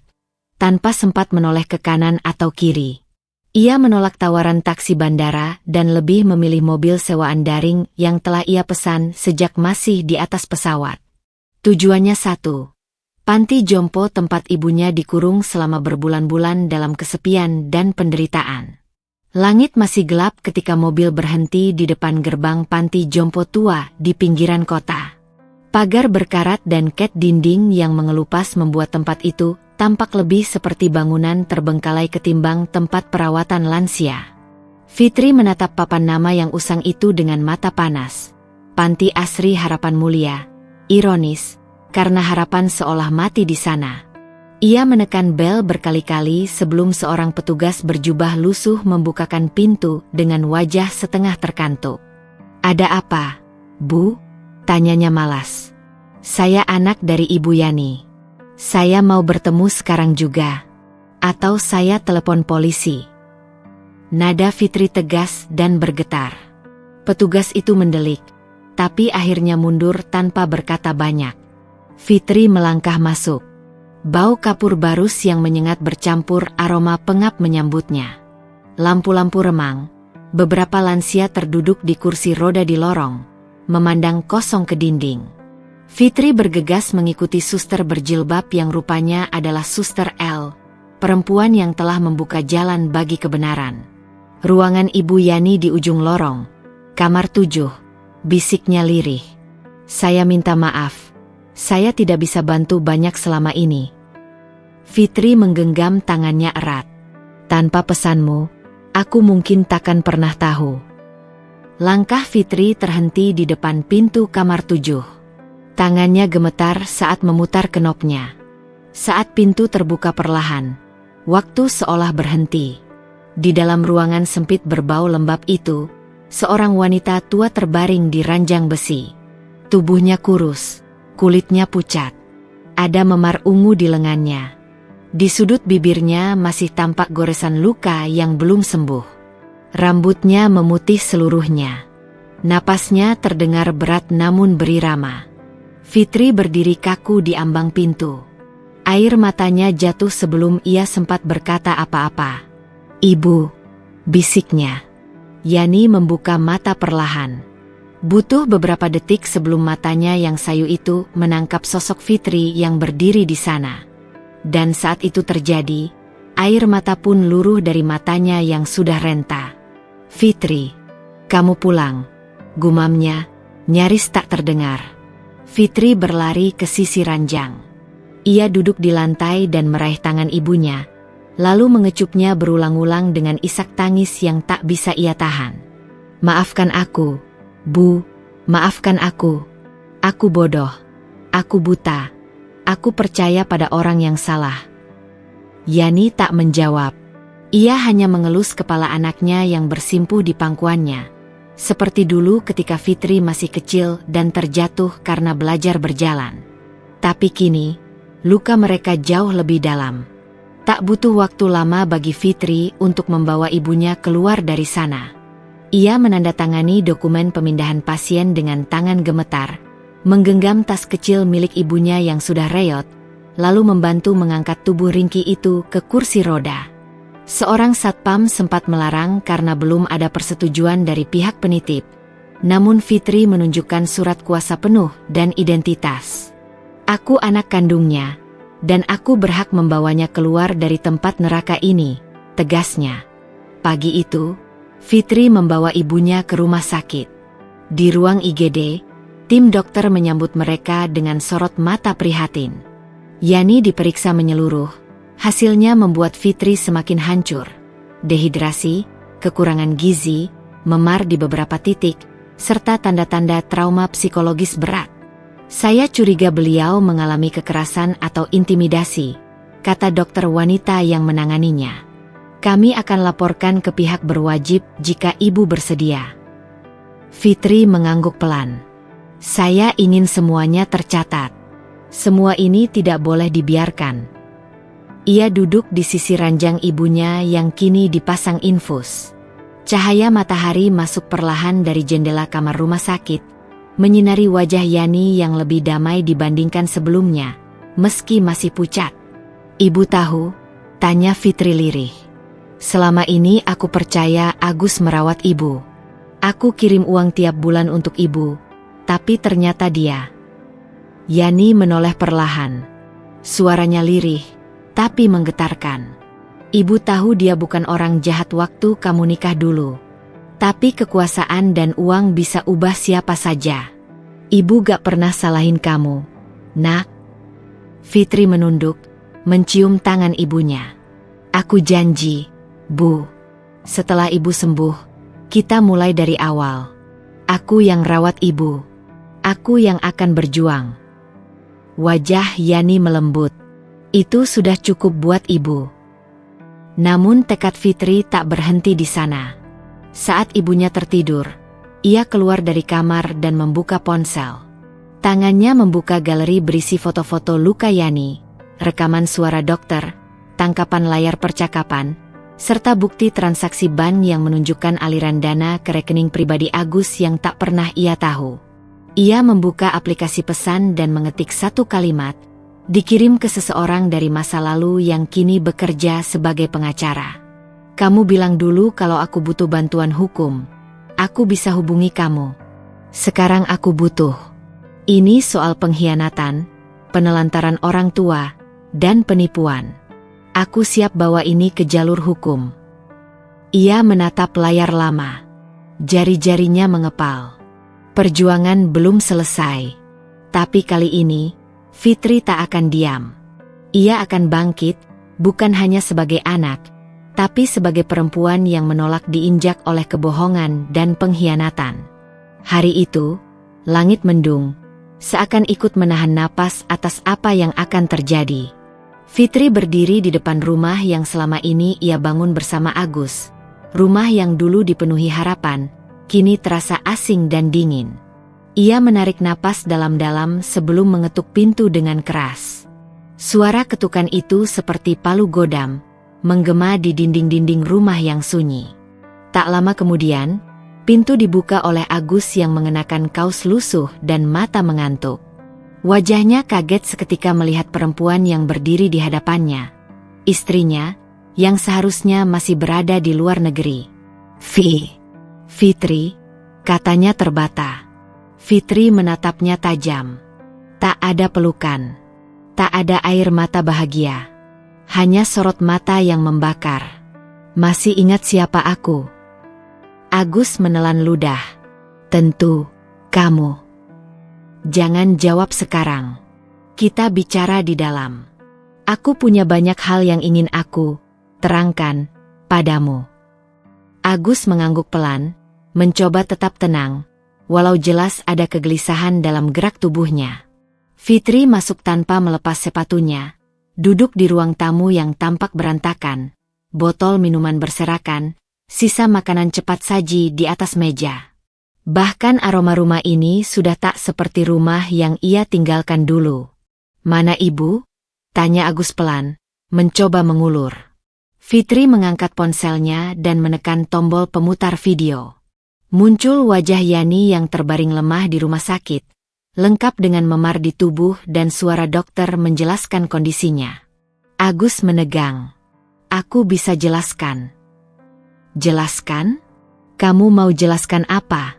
tanpa sempat menoleh ke kanan atau kiri. Ia menolak tawaran taksi bandara dan lebih memilih mobil sewaan daring yang telah ia pesan sejak masih di atas pesawat. Tujuannya satu, panti jompo tempat ibunya dikurung selama berbulan-bulan dalam kesepian dan penderitaan. Langit masih gelap ketika mobil berhenti di depan gerbang panti jompo tua di pinggiran kota. Pagar berkarat dan cat dinding yang mengelupas membuat tempat itu tampak lebih seperti bangunan terbengkalai ketimbang tempat perawatan lansia. Fitri menatap papan nama yang usang itu dengan mata panas. Panti Asri Harapan Mulia. Ironis, karena harapan seolah mati di sana. Ia menekan bel berkali-kali sebelum seorang petugas berjubah lusuh membukakan pintu dengan wajah setengah terkantuk. "Ada apa, Bu?" tanyanya malas. "Saya anak dari Ibu Yani. Saya mau bertemu sekarang juga. Atau saya telepon polisi." Nada Fitri tegas dan bergetar. Petugas itu mendelik, tapi akhirnya mundur tanpa berkata banyak. Fitri melangkah masuk. Bau kapur barus yang menyengat bercampur aroma pengap menyambutnya. Lampu-lampu remang, beberapa lansia terduduk di kursi roda di lorong, memandang kosong ke dinding. Fitri bergegas mengikuti suster berjilbab yang rupanya adalah Suster L, perempuan yang telah membuka jalan bagi kebenaran. "Ruangan Ibu Yani di ujung lorong, kamar 7, bisiknya lirih. "Saya minta maaf, saya tidak bisa bantu banyak selama ini." Fitri menggenggam tangannya erat. "Tanpa pesanmu, aku mungkin takkan pernah tahu." Langkah Fitri terhenti di depan pintu kamar 7. Tangannya gemetar saat memutar knopnya. Saat pintu terbuka perlahan, waktu seolah berhenti. Di dalam ruangan sempit berbau lembab itu, seorang wanita tua terbaring di ranjang besi. Tubuhnya kurus, kulitnya pucat. Ada memar ungu di lengannya. Di sudut bibirnya masih tampak goresan luka yang belum sembuh. Rambutnya memutih seluruhnya. Napasnya terdengar berat namun berirama. Fitri berdiri kaku di ambang pintu. Air matanya jatuh sebelum ia sempat berkata apa-apa. "Ibu," bisiknya. Yani membuka mata perlahan. Butuh beberapa detik sebelum matanya yang sayu itu menangkap sosok Fitri yang berdiri di sana. Dan saat itu terjadi, air mata pun luruh dari matanya yang sudah renta. "Fitri, kamu pulang," gumamnya, nyaris tak terdengar. Fitri berlari ke sisi ranjang. Ia duduk di lantai dan meraih tangan ibunya, lalu mengecupnya berulang-ulang dengan isak tangis yang tak bisa ia tahan. "Maafkan aku, Bu, maafkan aku. Aku bodoh. Aku buta. Aku percaya pada orang yang salah." Yani tak menjawab. Ia hanya mengelus kepala anaknya yang bersimpuh di pangkuannya. Seperti dulu ketika Fitri masih kecil dan terjatuh karena belajar berjalan. Tapi kini, luka mereka jauh lebih dalam. Tak butuh waktu lama bagi Fitri untuk membawa ibunya keluar dari sana. Ia menandatangani dokumen pemindahan pasien dengan tangan gemetar, menggenggam tas kecil milik ibunya yang sudah reot, lalu membantu mengangkat tubuh ringkih itu ke kursi roda. Seorang satpam sempat melarang karena belum ada persetujuan dari pihak penitip. Namun Fitri menunjukkan surat kuasa penuh dan identitas. "Aku anak kandungnya, dan aku berhak membawanya keluar dari tempat neraka ini," tegasnya. Pagi itu, Fitri membawa ibunya ke rumah sakit. Di ruang IGD, tim dokter menyambut mereka dengan sorot mata prihatin. Yani diperiksa menyeluruh. Hasilnya membuat Fitri semakin hancur. Dehidrasi, kekurangan gizi, memar di beberapa titik, serta tanda-tanda trauma psikologis berat. "Saya curiga beliau mengalami kekerasan atau intimidasi," kata dokter wanita yang menanganinya. "Kami akan laporkan ke pihak berwajib jika ibu bersedia." Fitri mengangguk pelan. "Saya ingin semuanya tercatat. Semua ini tidak boleh dibiarkan." Ia duduk di sisi ranjang ibunya yang kini dipasang infus. Cahaya matahari masuk perlahan dari jendela kamar rumah sakit, menyinari wajah Yani yang lebih damai dibandingkan sebelumnya, meski masih pucat. "Ibu tahu?" tanya Fitri lirih. "Selama ini aku percaya Agus merawat ibu. Aku kirim uang tiap bulan untuk ibu, tapi ternyata dia..." Yani menoleh perlahan. Suaranya lirih, tapi menggetarkan. "Ibu tahu dia bukan orang jahat waktu kamu nikah dulu. Tapi kekuasaan dan uang bisa ubah siapa saja. Ibu gak pernah salahin kamu, Nak." Fitri menunduk, mencium tangan ibunya. "Aku janji, Bu. Setelah ibu sembuh, kita mulai dari awal. Aku yang rawat ibu. Aku yang akan berjuang." Wajah Yani melembut. "Itu sudah cukup buat ibu." Namun tekad Fitri tak berhenti di sana. Saat ibunya tertidur, ia keluar dari kamar dan membuka ponsel. Tangannya membuka galeri berisi foto-foto luka Yani, rekaman suara dokter, tangkapan layar percakapan, serta bukti transaksi bank yang menunjukkan aliran dana ke rekening pribadi Agus yang tak pernah ia tahu. Ia membuka aplikasi pesan dan mengetik satu kalimat, dikirim ke seseorang dari masa lalu yang kini bekerja sebagai pengacara. "Kamu bilang dulu kalau aku butuh bantuan hukum. Aku bisa hubungi kamu. Sekarang aku butuh. Ini soal pengkhianatan, penelantaran orang tua, dan penipuan. Aku siap bawa ini ke jalur hukum." Ia menatap layar lama. Jari-jarinya mengepal. Perjuangan belum selesai. Tapi kali ini, Fitri tak akan diam. Ia akan bangkit, bukan hanya sebagai anak, tapi sebagai perempuan yang menolak diinjak oleh kebohongan dan pengkhianatan. Hari itu, langit mendung, seakan ikut menahan napas atas apa yang akan terjadi. Fitri berdiri di depan rumah yang selama ini ia bangun bersama Agus. Rumah yang dulu dipenuhi harapan, kini terasa asing dan dingin. Ia menarik napas dalam-dalam sebelum mengetuk pintu dengan keras. Suara ketukan itu seperti palu godam, menggema di dinding-dinding rumah yang sunyi. Tak lama kemudian, pintu dibuka oleh Agus yang mengenakan kaos lusuh dan mata mengantuk. Wajahnya kaget seketika melihat perempuan yang berdiri di hadapannya. Istrinya, yang seharusnya masih berada di luar negeri. Fitri, katanya terbata. Fitri menatapnya tajam. Tak ada pelukan. Tak ada air mata bahagia. Hanya sorot mata yang membakar. Masih ingat siapa aku? Agus menelan ludah. Tentu, kamu. Jangan jawab sekarang. Kita bicara di dalam. Aku punya banyak hal yang ingin aku terangkan padamu. Agus mengangguk pelan, mencoba tetap tenang, walau jelas ada kegelisahan dalam gerak tubuhnya. Fitri masuk tanpa melepas sepatunya, duduk di ruang tamu yang tampak berantakan, botol minuman berserakan, sisa makanan cepat saji di atas meja. Bahkan aroma rumah ini sudah tak seperti rumah yang ia tinggalkan dulu. "Mana ibu?" tanya Agus pelan, mencoba mengulur. Fitri mengangkat ponselnya dan menekan tombol pemutar video. Muncul wajah Yani yang terbaring lemah di rumah sakit, lengkap dengan memar di tubuh dan suara dokter menjelaskan kondisinya. Agus menegang. "Aku bisa jelaskan." "Jelaskan? Kamu mau jelaskan apa?"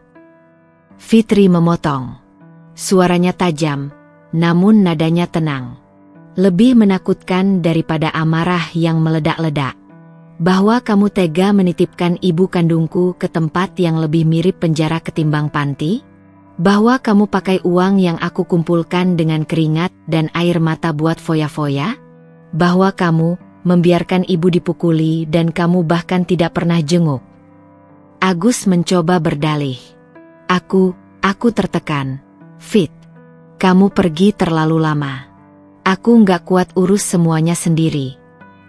Fitri memotong. Suaranya tajam, namun nadanya tenang. Lebih menakutkan daripada amarah yang meledak-ledak. "Bahwa kamu tega menitipkan ibu kandungku ke tempat yang lebih mirip penjara ketimbang panti? Bahwa kamu pakai uang yang aku kumpulkan dengan keringat dan air mata buat foya-foya? Bahwa kamu membiarkan ibu dipukuli dan kamu bahkan tidak pernah jenguk?" Agus mencoba berdalih. Aku tertekan. "Fit, kamu pergi terlalu lama. Aku nggak kuat urus semuanya sendiri.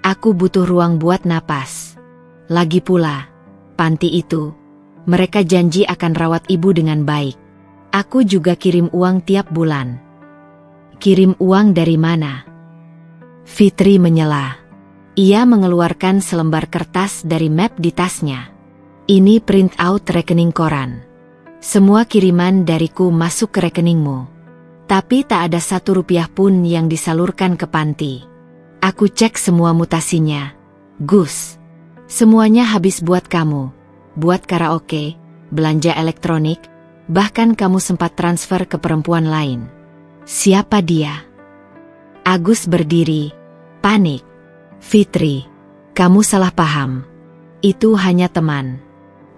Aku butuh ruang buat napas. Lagi pula, panti itu, mereka janji akan rawat ibu dengan baik. Aku juga kirim uang tiap bulan." "Kirim uang dari mana?" Fitri menyela. Ia mengeluarkan selembar kertas dari map di tasnya. "Ini print out rekening koran. Semua kiriman dariku masuk ke rekeningmu. Tapi tak ada 1 rupiah pun yang disalurkan ke panti. Aku cek semua mutasinya. Gus, semuanya habis buat kamu. Buat karaoke, belanja elektronik, bahkan kamu sempat transfer ke perempuan lain." "Siapa dia?" Agus berdiri, panik. "Fitri, kamu salah paham. Itu hanya teman.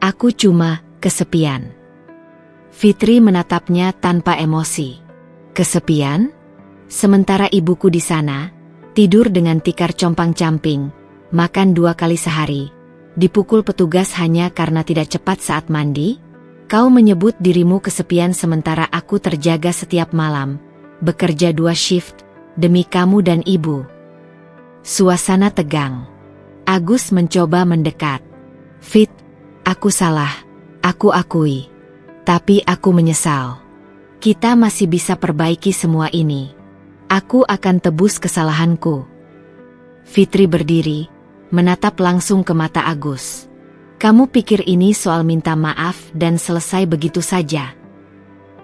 Aku cuma kesepian." Fitri menatapnya tanpa emosi. "Kesepian? Sementara ibuku di sana, tidur dengan tikar compang-camping, makan 2 kali sehari, dipukul petugas hanya karena tidak cepat saat mandi? Kau menyebut dirimu kesepian sementara aku terjaga setiap malam, bekerja 2 shift, demi kamu dan ibu." Suasana tegang. Agus mencoba mendekat. "Fit, aku salah, aku akui. Tapi aku menyesal. Kita masih bisa perbaiki semua ini. Aku akan tebus kesalahanku." Fitri berdiri, menatap langsung ke mata Agus. "Kamu pikir ini soal minta maaf dan selesai begitu saja?"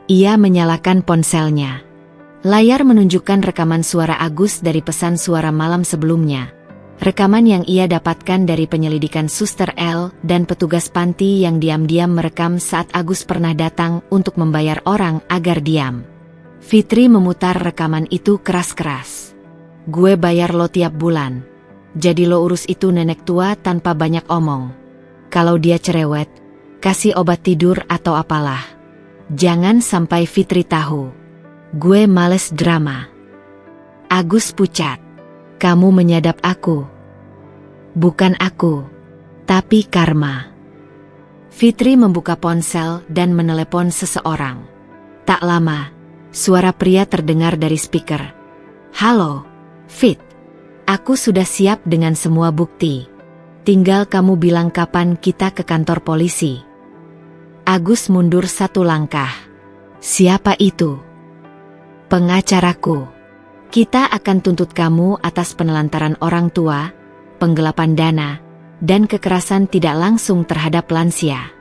Ia menyalakan ponselnya. Layar menunjukkan rekaman suara Agus dari pesan suara malam sebelumnya. Rekaman yang ia dapatkan dari penyelidikan Suster L dan petugas panti yang diam-diam merekam saat Agus pernah datang untuk membayar orang agar diam. Fitri memutar rekaman itu keras-keras. "Gue bayar lo tiap bulan. Jadi lo urus itu nenek tua tanpa banyak omong. Kalau dia cerewet, kasih obat tidur atau apalah. Jangan sampai Fitri tahu. Gue males drama." Agus pucat. "Kamu menyadap aku." "Bukan aku, tapi karma." Fitri membuka ponsel dan menelepon seseorang. Tak lama, Suara pria terdengar dari speaker. Halo, Fit. Aku sudah siap dengan semua bukti. Tinggal kamu bilang kapan kita ke kantor polisi. Agus mundur satu langkah. Siapa itu? Pengacaraku. Kita akan tuntut kamu atas penelantaran orang tua, penggelapan dana, dan kekerasan tidak langsung terhadap lansia.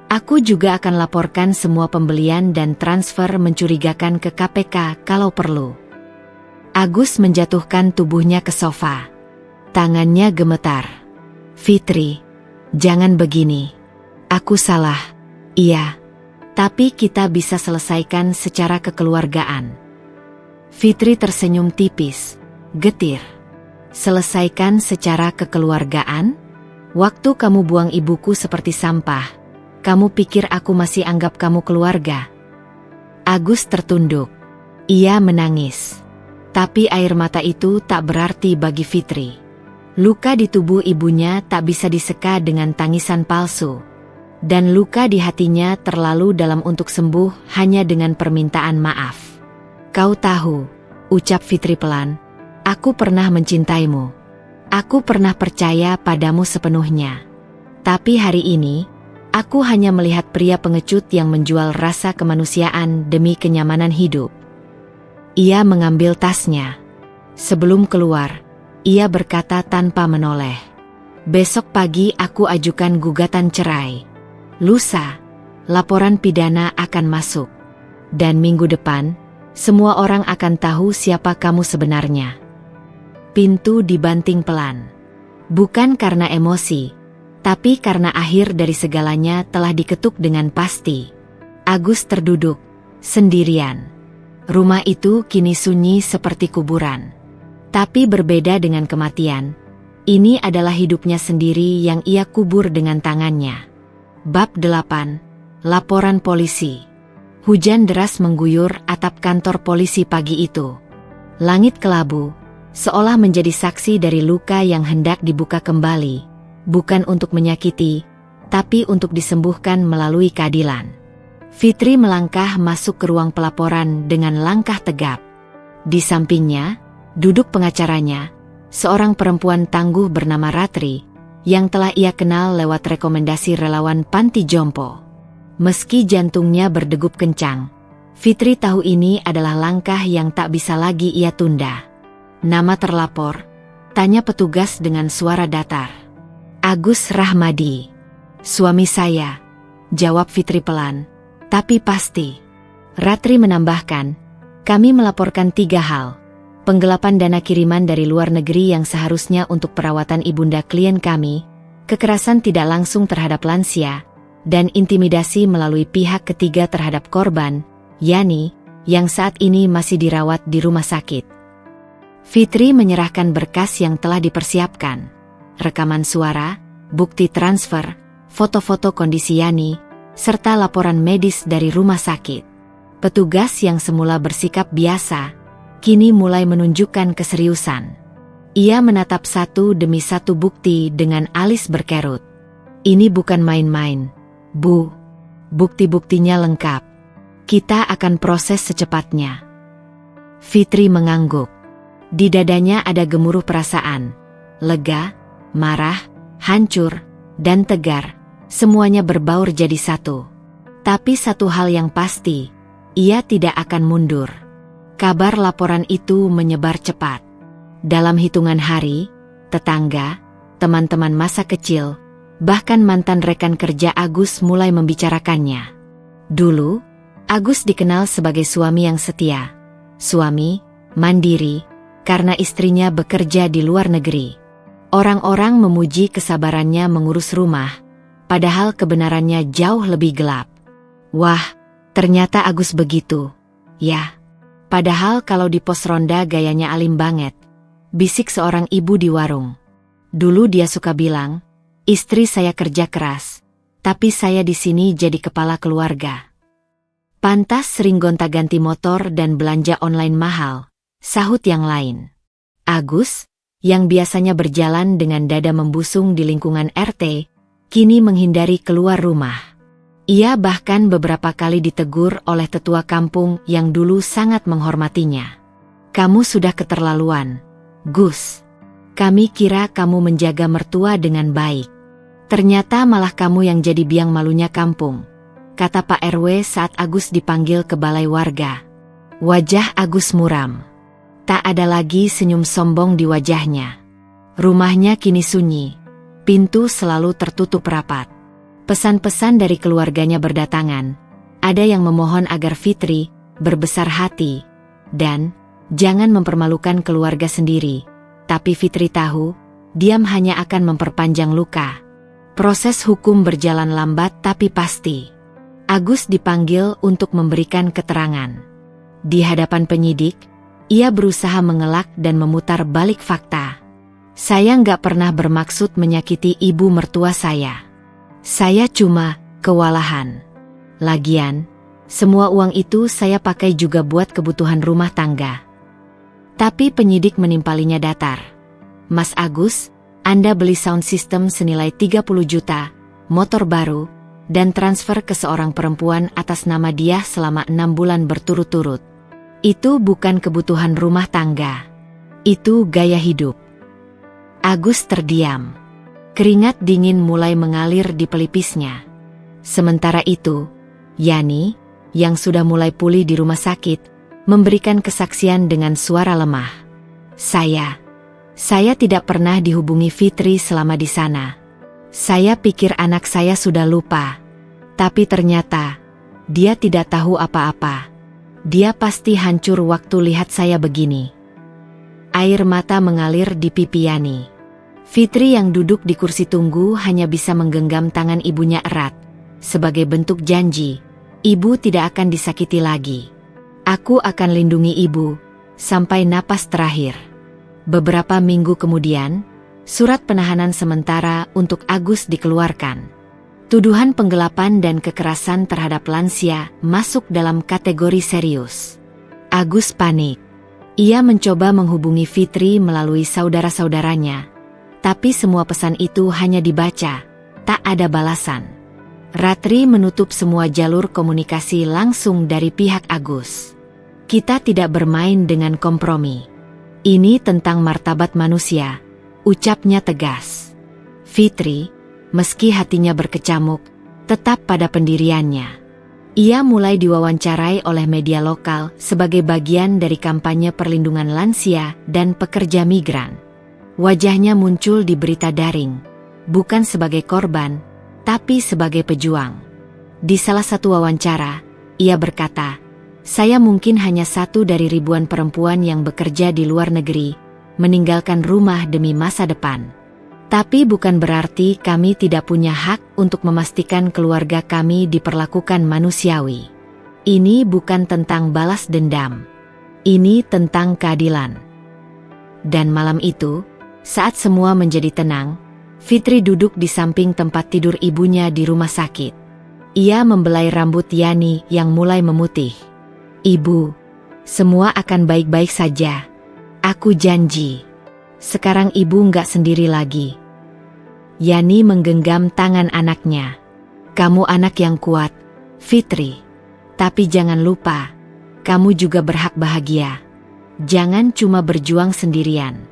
Aku juga akan laporkan semua pembelian dan transfer mencurigakan ke KPK kalau perlu. Agus menjatuhkan tubuhnya ke sofa. Tangannya gemetar. Fitri, jangan begini. Aku salah. Iya. Tapi kita bisa selesaikan secara kekeluargaan. Fitri tersenyum tipis. Getir. Selesaikan secara kekeluargaan? Waktu kamu buang ibuku seperti sampah, kamu pikir aku masih anggap kamu keluarga? Agus tertunduk. Ia menangis. Tapi air mata itu tak berarti bagi Fitri. Luka di tubuh ibunya tak bisa diseka dengan tangisan palsu. Dan luka di hatinya terlalu dalam untuk sembuh hanya dengan permintaan maaf. Kau tahu, ucap Fitri pelan, aku pernah mencintaimu. Aku pernah percaya padamu sepenuhnya. Tapi hari ini, aku hanya melihat pria pengecut yang menjual rasa kemanusiaan demi kenyamanan hidup. Ia mengambil tasnya. Sebelum keluar, ia berkata tanpa menoleh. Besok pagi aku ajukan gugatan cerai. Lusa, laporan pidana akan masuk. Dan minggu depan, semua orang akan tahu siapa kamu sebenarnya. Pintu dibanting pelan. Bukan karena emosi, tapi karena akhir dari segalanya telah diketuk dengan pasti. Agus terduduk, sendirian. Rumah itu kini sunyi seperti kuburan. Tapi berbeda dengan kematian, ini adalah hidupnya sendiri yang ia kubur dengan tangannya. Bab 8. Laporan polisi. Hujan deras mengguyur atap kantor polisi pagi itu. Langit kelabu, seolah menjadi saksi dari luka yang hendak dibuka kembali, bukan untuk menyakiti, tapi untuk disembuhkan melalui keadilan. Fitri melangkah masuk ke ruang pelaporan dengan langkah tegap. Di sampingnya, duduk pengacaranya, seorang perempuan tangguh bernama Ratri, yang telah ia kenal lewat rekomendasi relawan panti jompo. Meski jantungnya berdegup kencang, Fitri tahu ini adalah langkah yang tak bisa lagi ia tunda. Nama terlapor, tanya petugas dengan suara datar. Agus Rahmadi. Suami saya, jawab Fitri pelan, tapi pasti. Ratri menambahkan, kami melaporkan 3 hal. Penggelapan dana kiriman dari luar negeri yang seharusnya untuk perawatan ibunda klien kami, kekerasan tidak langsung terhadap lansia, dan intimidasi melalui pihak ketiga terhadap korban, Yani, yang saat ini masih dirawat di rumah sakit. Fitri menyerahkan berkas yang telah dipersiapkan. Rekaman suara, bukti transfer, foto-foto kondisi Yani, serta laporan medis dari rumah sakit. Petugas yang semula bersikap biasa, kini mulai menunjukkan keseriusan. Ia menatap satu demi satu bukti dengan alis berkerut. Ini bukan main-main, Bu. Bukti-buktinya lengkap. Kita akan proses secepatnya. Fitri mengangguk. Di dadanya ada gemuruh perasaan. Lega, marah, hancur, dan tegar. Semuanya berbaur jadi satu. Tapi satu hal yang pasti, ia tidak akan mundur. Kabar laporan itu menyebar cepat. Dalam hitungan hari, tetangga, teman-teman masa kecil, bahkan mantan rekan kerja Agus mulai membicarakannya. Dulu, Agus dikenal sebagai suami yang setia. Suami, mandiri, karena istrinya bekerja di luar negeri. Orang-orang memuji kesabarannya mengurus rumah, padahal kebenarannya jauh lebih gelap. Wah, ternyata Agus begitu. Ya. Padahal kalau di pos ronda gayanya alim banget, bisik seorang ibu di warung. Dulu dia suka bilang, istri saya kerja keras, tapi saya di sini jadi kepala keluarga. Pantas sering gonta-ganti motor dan belanja online mahal, sahut yang lain. Agus, yang biasanya berjalan dengan dada membusung di lingkungan RT, kini menghindari keluar rumah. Ia bahkan beberapa kali ditegur oleh tetua kampung yang dulu sangat menghormatinya. "Kamu sudah keterlaluan, Gus. Kami kira kamu menjaga mertua dengan baik. Ternyata malah kamu yang jadi biang malunya kampung," kata Pak RW saat Agus dipanggil ke balai warga. Wajah Agus muram. Tak ada lagi senyum sombong di wajahnya. Rumahnya kini sunyi. Pintu selalu tertutup rapat. Pesan-pesan dari keluarganya berdatangan. Ada yang memohon agar Fitri berbesar hati dan jangan mempermalukan keluarga sendiri. Tapi Fitri tahu, diam hanya akan memperpanjang luka. Proses hukum berjalan lambat tapi pasti. Agus dipanggil untuk memberikan keterangan. Di hadapan penyidik, ia berusaha mengelak dan memutar balik fakta. "Saya nggak pernah bermaksud menyakiti ibu mertua saya. Saya cuma kewalahan. Lagian, semua uang itu saya pakai juga buat kebutuhan rumah tangga." Tapi penyidik menimpalinya datar. "Mas Agus, Anda beli sound system senilai 30 juta, motor baru, dan transfer ke seorang perempuan atas nama dia selama 6 bulan berturut-turut. Itu bukan kebutuhan rumah tangga. Itu gaya hidup." Agus terdiam. Keringat dingin mulai mengalir di pelipisnya. Sementara itu, Yani, yang sudah mulai pulih di rumah sakit, memberikan kesaksian dengan suara lemah. Saya tidak pernah dihubungi Fitri selama di sana. Saya pikir anak saya sudah lupa. Tapi ternyata, dia tidak tahu apa-apa. Dia pasti hancur waktu lihat saya begini." Air mata mengalir di pipi Yani. Fitri yang duduk di kursi tunggu hanya bisa menggenggam tangan ibunya erat. Sebagai bentuk janji, ibu tidak akan disakiti lagi. "Aku akan lindungi ibu sampai napas terakhir." Beberapa minggu kemudian, surat penahanan sementara untuk Agus dikeluarkan. Tuduhan penggelapan dan kekerasan terhadap lansia masuk dalam kategori serius. Agus panik. Ia mencoba menghubungi Fitri melalui saudara-saudaranya. Tapi semua pesan itu hanya dibaca, tak ada balasan. Ratri menutup semua jalur komunikasi langsung dari pihak Agus. "Kita tidak bermain dengan kompromi. Ini tentang martabat manusia," ucapnya tegas. Fitri, meski hatinya berkecamuk, tetap pada pendiriannya. Ia mulai diwawancarai oleh media lokal sebagai bagian dari kampanye perlindungan lansia dan pekerja migran. Wajahnya muncul di berita daring, bukan sebagai korban, tapi sebagai pejuang. Di salah satu wawancara, ia berkata, "Saya mungkin hanya satu dari ribuan perempuan yang bekerja di luar negeri, meninggalkan rumah demi masa depan. Tapi bukan berarti kami tidak punya hak untuk memastikan keluarga kami diperlakukan manusiawi. Ini bukan tentang balas dendam. Ini tentang keadilan." Dan malam itu, saat semua menjadi tenang, Fitri duduk di samping tempat tidur ibunya di rumah sakit. Ia membelai rambut Yani yang mulai memutih. "Ibu, semua akan baik-baik saja. Aku janji. Sekarang ibu nggak sendiri lagi." Yani menggenggam tangan anaknya. "Kamu anak yang kuat, Fitri. Tapi jangan lupa, kamu juga berhak bahagia. Jangan cuma berjuang sendirian."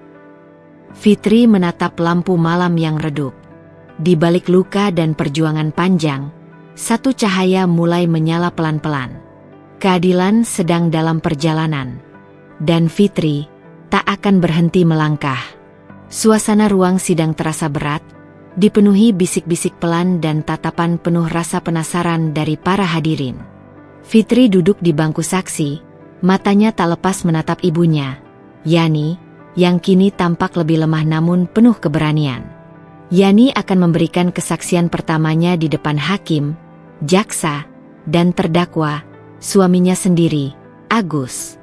Fitri menatap lampu malam yang redup. Di balik luka dan perjuangan panjang, satu cahaya mulai menyala pelan-pelan. Keadilan sedang dalam perjalanan. Dan Fitri tak akan berhenti melangkah. Suasana ruang sidang terasa berat, dipenuhi bisik-bisik pelan dan tatapan penuh rasa penasaran dari para hadirin. Fitri duduk di bangku saksi, matanya tak lepas menatap ibunya, Yani, yang kini tampak lebih lemah namun penuh keberanian. Yani akan memberikan kesaksian pertamanya di depan hakim, jaksa, dan terdakwa, suaminya sendiri, Agus.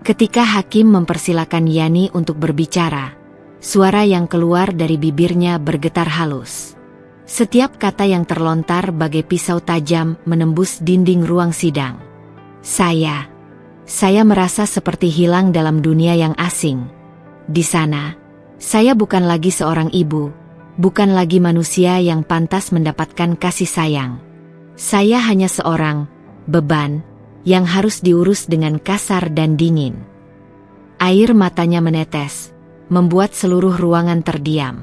Ketika hakim mempersilakan Yani untuk berbicara, suara yang keluar dari bibirnya bergetar halus. Setiap kata yang terlontar bagai pisau tajam menembus dinding ruang sidang. Saya merasa seperti hilang dalam dunia yang asing. Di sana, saya bukan lagi seorang ibu, bukan lagi manusia yang pantas mendapatkan kasih sayang. Saya hanya seorang beban yang harus diurus dengan kasar dan dingin. Air matanya menetes, membuat seluruh ruangan terdiam.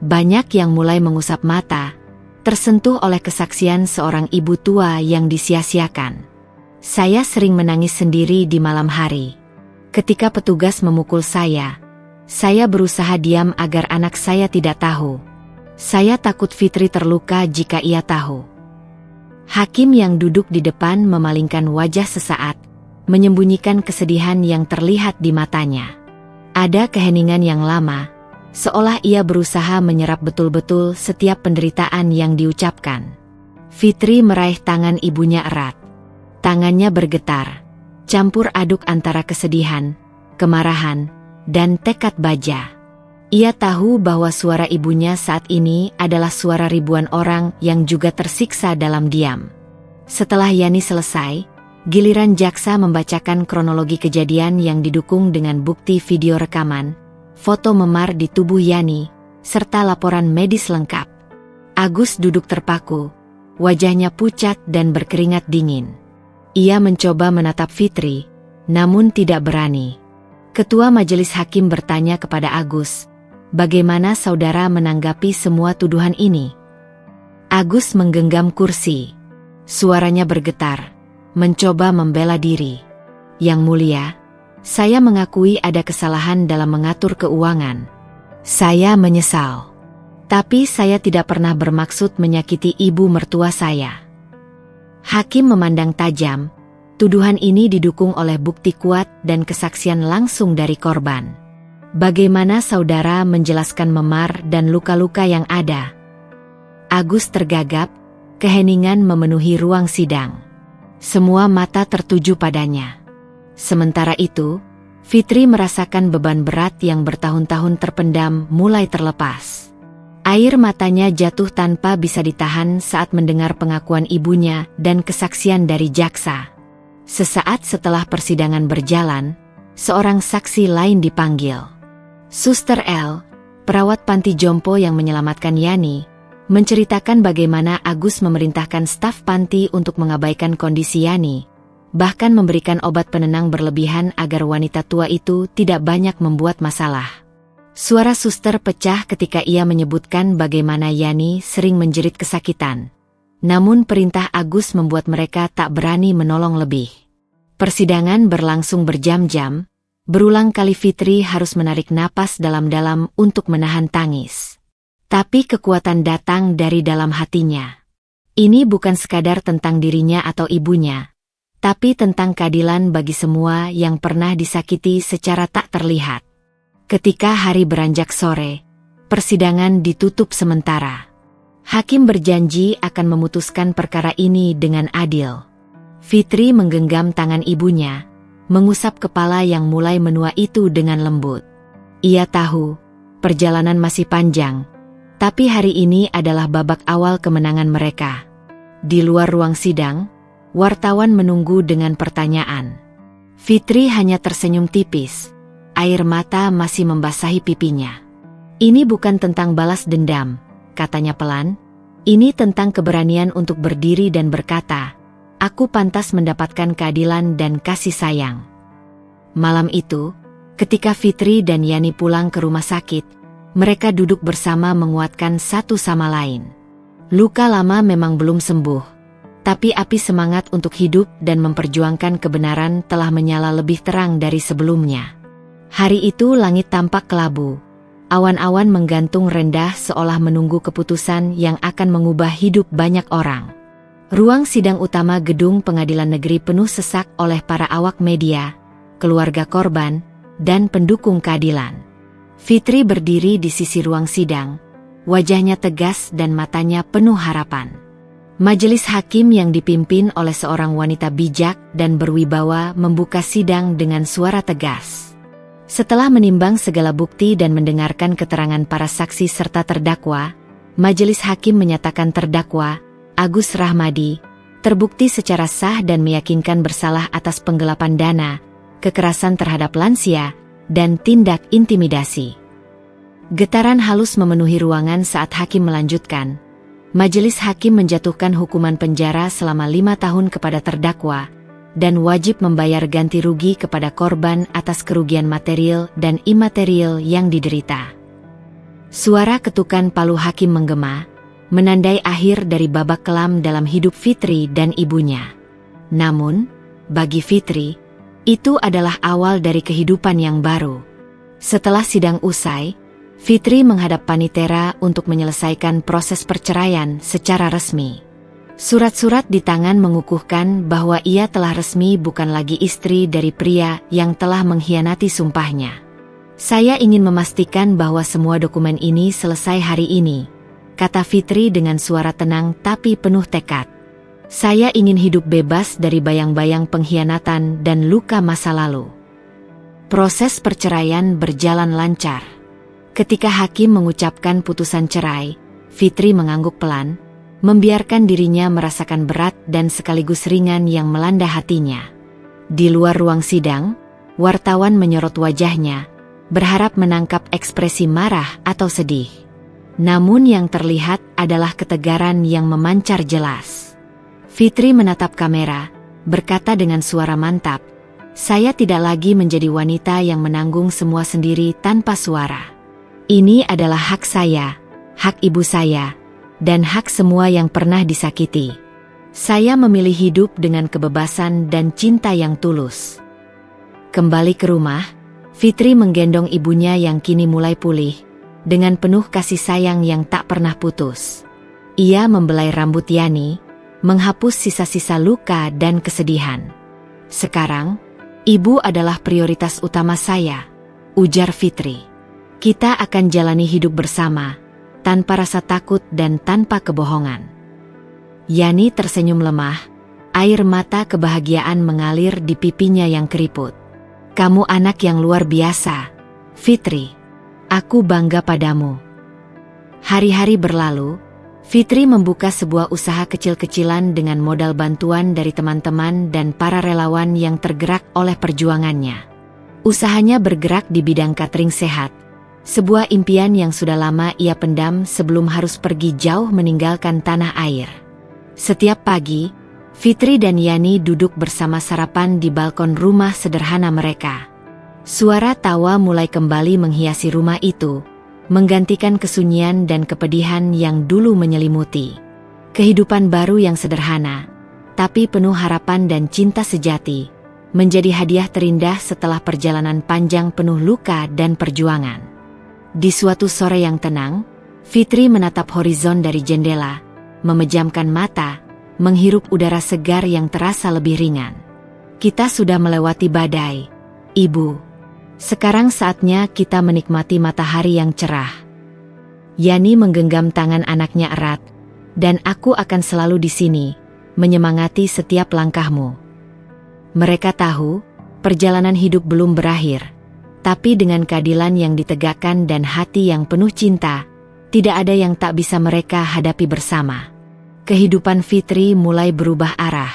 Banyak yang mulai mengusap mata, tersentuh oleh kesaksian seorang ibu tua yang disia-siakan. Saya sering menangis sendiri di malam hari. Ketika petugas memukul saya berusaha diam agar anak saya tidak tahu. Saya takut Fitri terluka jika ia tahu. Hakim yang duduk di depan memalingkan wajah sesaat, menyembunyikan kesedihan yang terlihat di matanya. Ada keheningan yang lama, seolah ia berusaha menyerap betul-betul setiap penderitaan yang diucapkan. Fitri meraih tangan ibunya erat. Tangannya bergetar, campur aduk antara kesedihan, kemarahan, dan tekad baja. Ia tahu bahwa suara ibunya saat ini adalah suara ribuan orang yang juga tersiksa dalam diam. Setelah Yani selesai, giliran jaksa membacakan kronologi kejadian yang didukung dengan bukti video rekaman, foto memar di tubuh Yani, serta laporan medis lengkap. Agus duduk terpaku, wajahnya pucat dan berkeringat dingin. Ia mencoba menatap Fitri, namun tidak berani. Ketua Majelis Hakim bertanya kepada Agus, "Bagaimana saudara menanggapi semua tuduhan ini?" Agus menggenggam kursi. Suaranya bergetar, mencoba membela diri. "Yang mulia, saya mengakui ada kesalahan dalam mengatur keuangan. Saya menyesal. Tapi saya tidak pernah bermaksud menyakiti ibu mertua saya." Hakim memandang tajam. Tuduhan ini didukung oleh bukti kuat dan kesaksian langsung dari korban. "Bagaimana saudara menjelaskan memar dan luka-luka yang ada?" Agus tergagap, keheningan memenuhi ruang sidang. Semua mata tertuju padanya. Sementara itu, Fitri merasakan beban berat yang bertahun-tahun terpendam mulai terlepas. Air matanya jatuh tanpa bisa ditahan saat mendengar pengakuan ibunya dan kesaksian dari jaksa. Sesaat setelah persidangan berjalan, seorang saksi lain dipanggil. Suster L, perawat panti jompo yang menyelamatkan Yani, menceritakan bagaimana Agus memerintahkan staf panti untuk mengabaikan kondisi Yani, bahkan memberikan obat penenang berlebihan agar wanita tua itu tidak banyak membuat masalah. Suara suster pecah ketika ia menyebutkan bagaimana Yani sering menjerit kesakitan. Namun perintah Agus membuat mereka tak berani menolong lebih. Persidangan berlangsung berjam-jam, berulang kali Fitri harus menarik napas dalam-dalam untuk menahan tangis. Tapi kekuatan datang dari dalam hatinya. Ini bukan sekadar tentang dirinya atau ibunya, tapi tentang keadilan bagi semua yang pernah disakiti secara tak terlihat. Ketika hari beranjak sore, persidangan ditutup sementara. Hakim berjanji akan memutuskan perkara ini dengan adil. Fitri menggenggam tangan ibunya, mengusap kepala yang mulai menua itu dengan lembut. Ia tahu, perjalanan masih panjang, tapi hari ini adalah babak awal kemenangan mereka. Di luar ruang sidang, wartawan menunggu dengan pertanyaan. Fitri hanya tersenyum tipis. Air mata masih membasahi pipinya. "Ini bukan tentang balas dendam," katanya pelan. "Ini tentang keberanian untuk berdiri dan berkata, aku pantas mendapatkan keadilan dan kasih sayang." Malam itu, ketika Fitri dan Yani pulang ke rumah sakit, mereka duduk bersama menguatkan satu sama lain. Luka lama memang belum sembuh, tapi api semangat untuk hidup dan memperjuangkan kebenaran telah menyala lebih terang dari sebelumnya. Hari itu langit tampak kelabu. Awan-awan menggantung rendah seolah menunggu keputusan yang akan mengubah hidup banyak orang. Ruang sidang utama gedung pengadilan negeri penuh sesak oleh para awak media, keluarga korban, dan pendukung keadilan. Fitri berdiri di sisi ruang sidang, wajahnya tegas dan matanya penuh harapan. Majelis hakim yang dipimpin oleh seorang wanita bijak dan berwibawa membuka sidang dengan suara tegas. Setelah menimbang segala bukti dan mendengarkan keterangan para saksi serta terdakwa, majelis hakim menyatakan terdakwa, Agus Rahmadi, terbukti secara sah dan meyakinkan bersalah atas penggelapan dana, kekerasan terhadap lansia, dan tindak intimidasi. Getaran halus memenuhi ruangan saat hakim melanjutkan, Majelis hakim menjatuhkan hukuman penjara selama 5 tahun kepada terdakwa, dan wajib membayar ganti rugi kepada korban atas kerugian material dan imaterial yang diderita. Suara ketukan palu hakim menggema, menandai akhir dari babak kelam dalam hidup Fitri dan ibunya. Namun, bagi Fitri, itu adalah awal dari kehidupan yang baru. Setelah sidang usai, Fitri menghadap panitera untuk menyelesaikan proses perceraian secara resmi. Surat-surat di tangan mengukuhkan bahwa ia telah resmi bukan lagi istri dari pria yang telah mengkhianati sumpahnya. Saya ingin memastikan bahwa semua dokumen ini selesai hari ini, kata Fitri dengan suara tenang tapi penuh tekad. Saya ingin hidup bebas dari bayang-bayang pengkhianatan dan luka masa lalu. Proses perceraian berjalan lancar. Ketika hakim mengucapkan putusan cerai, Fitri mengangguk pelan, membiarkan dirinya merasakan berat dan sekaligus ringan yang melanda hatinya. Di luar ruang sidang, wartawan menyorot wajahnya, berharap menangkap ekspresi marah atau sedih. Namun yang terlihat adalah ketegaran yang memancar jelas. Fitri menatap kamera, berkata dengan suara mantap, "Saya tidak lagi menjadi wanita yang menanggung semua sendiri tanpa suara. Ini adalah hak saya, hak ibu saya, dan hak semua yang pernah disakiti. Saya memilih hidup dengan kebebasan dan cinta yang tulus." Kembali ke rumah, Fitri menggendong ibunya yang kini mulai pulih, dengan penuh kasih sayang yang tak pernah putus. Ia membelai rambut Yani, menghapus sisa-sisa luka dan kesedihan. "Sekarang, ibu adalah prioritas utama saya," ujar Fitri. "Kita akan jalani hidup bersama, tanpa rasa takut dan tanpa kebohongan." Yani tersenyum lemah, air mata kebahagiaan mengalir di pipinya yang keriput. "Kamu anak yang luar biasa, Fitri. Aku bangga padamu." Hari-hari berlalu, Fitri membuka sebuah usaha kecil-kecilan dengan modal bantuan dari teman-teman dan para relawan yang tergerak oleh perjuangannya. Usahanya bergerak di bidang catering sehat, sebuah impian yang sudah lama ia pendam sebelum harus pergi jauh meninggalkan tanah air. Setiap pagi, Fitri dan Yani duduk bersama sarapan di balkon rumah sederhana mereka. Suara tawa mulai kembali menghiasi rumah itu, menggantikan kesunyian dan kepedihan yang dulu menyelimuti. Kehidupan baru yang sederhana, tapi penuh harapan dan cinta sejati, menjadi hadiah terindah setelah perjalanan panjang penuh luka dan perjuangan. Di suatu sore yang tenang, Fitri menatap horizon dari jendela, memejamkan mata, menghirup udara segar yang terasa lebih ringan. "Kita sudah melewati badai, Ibu. Sekarang saatnya kita menikmati matahari yang cerah." Yani menggenggam tangan anaknya erat, "Dan aku akan selalu di sini, menyemangati setiap langkahmu." Mereka tahu, perjalanan hidup belum berakhir, tapi dengan keadilan yang ditegakkan dan hati yang penuh cinta, tidak ada yang tak bisa mereka hadapi bersama. Kehidupan Fitri mulai berubah arah.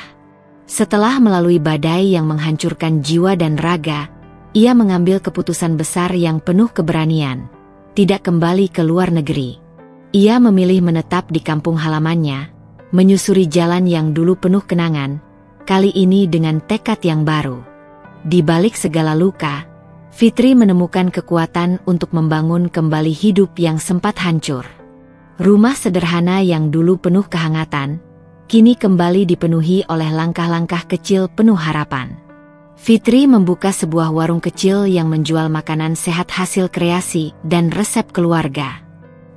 Setelah melalui badai yang menghancurkan jiwa dan raga, ia mengambil keputusan besar yang penuh keberanian, tidak kembali ke luar negeri. Ia memilih menetap di kampung halamannya, menyusuri jalan yang dulu penuh kenangan, kali ini dengan tekad yang baru. Di balik segala luka, Fitri menemukan kekuatan untuk membangun kembali hidup yang sempat hancur. Rumah sederhana yang dulu penuh kehangatan, kini kembali dipenuhi oleh langkah-langkah kecil penuh harapan. Fitri membuka sebuah warung kecil yang menjual makanan sehat hasil kreasi dan resep keluarga.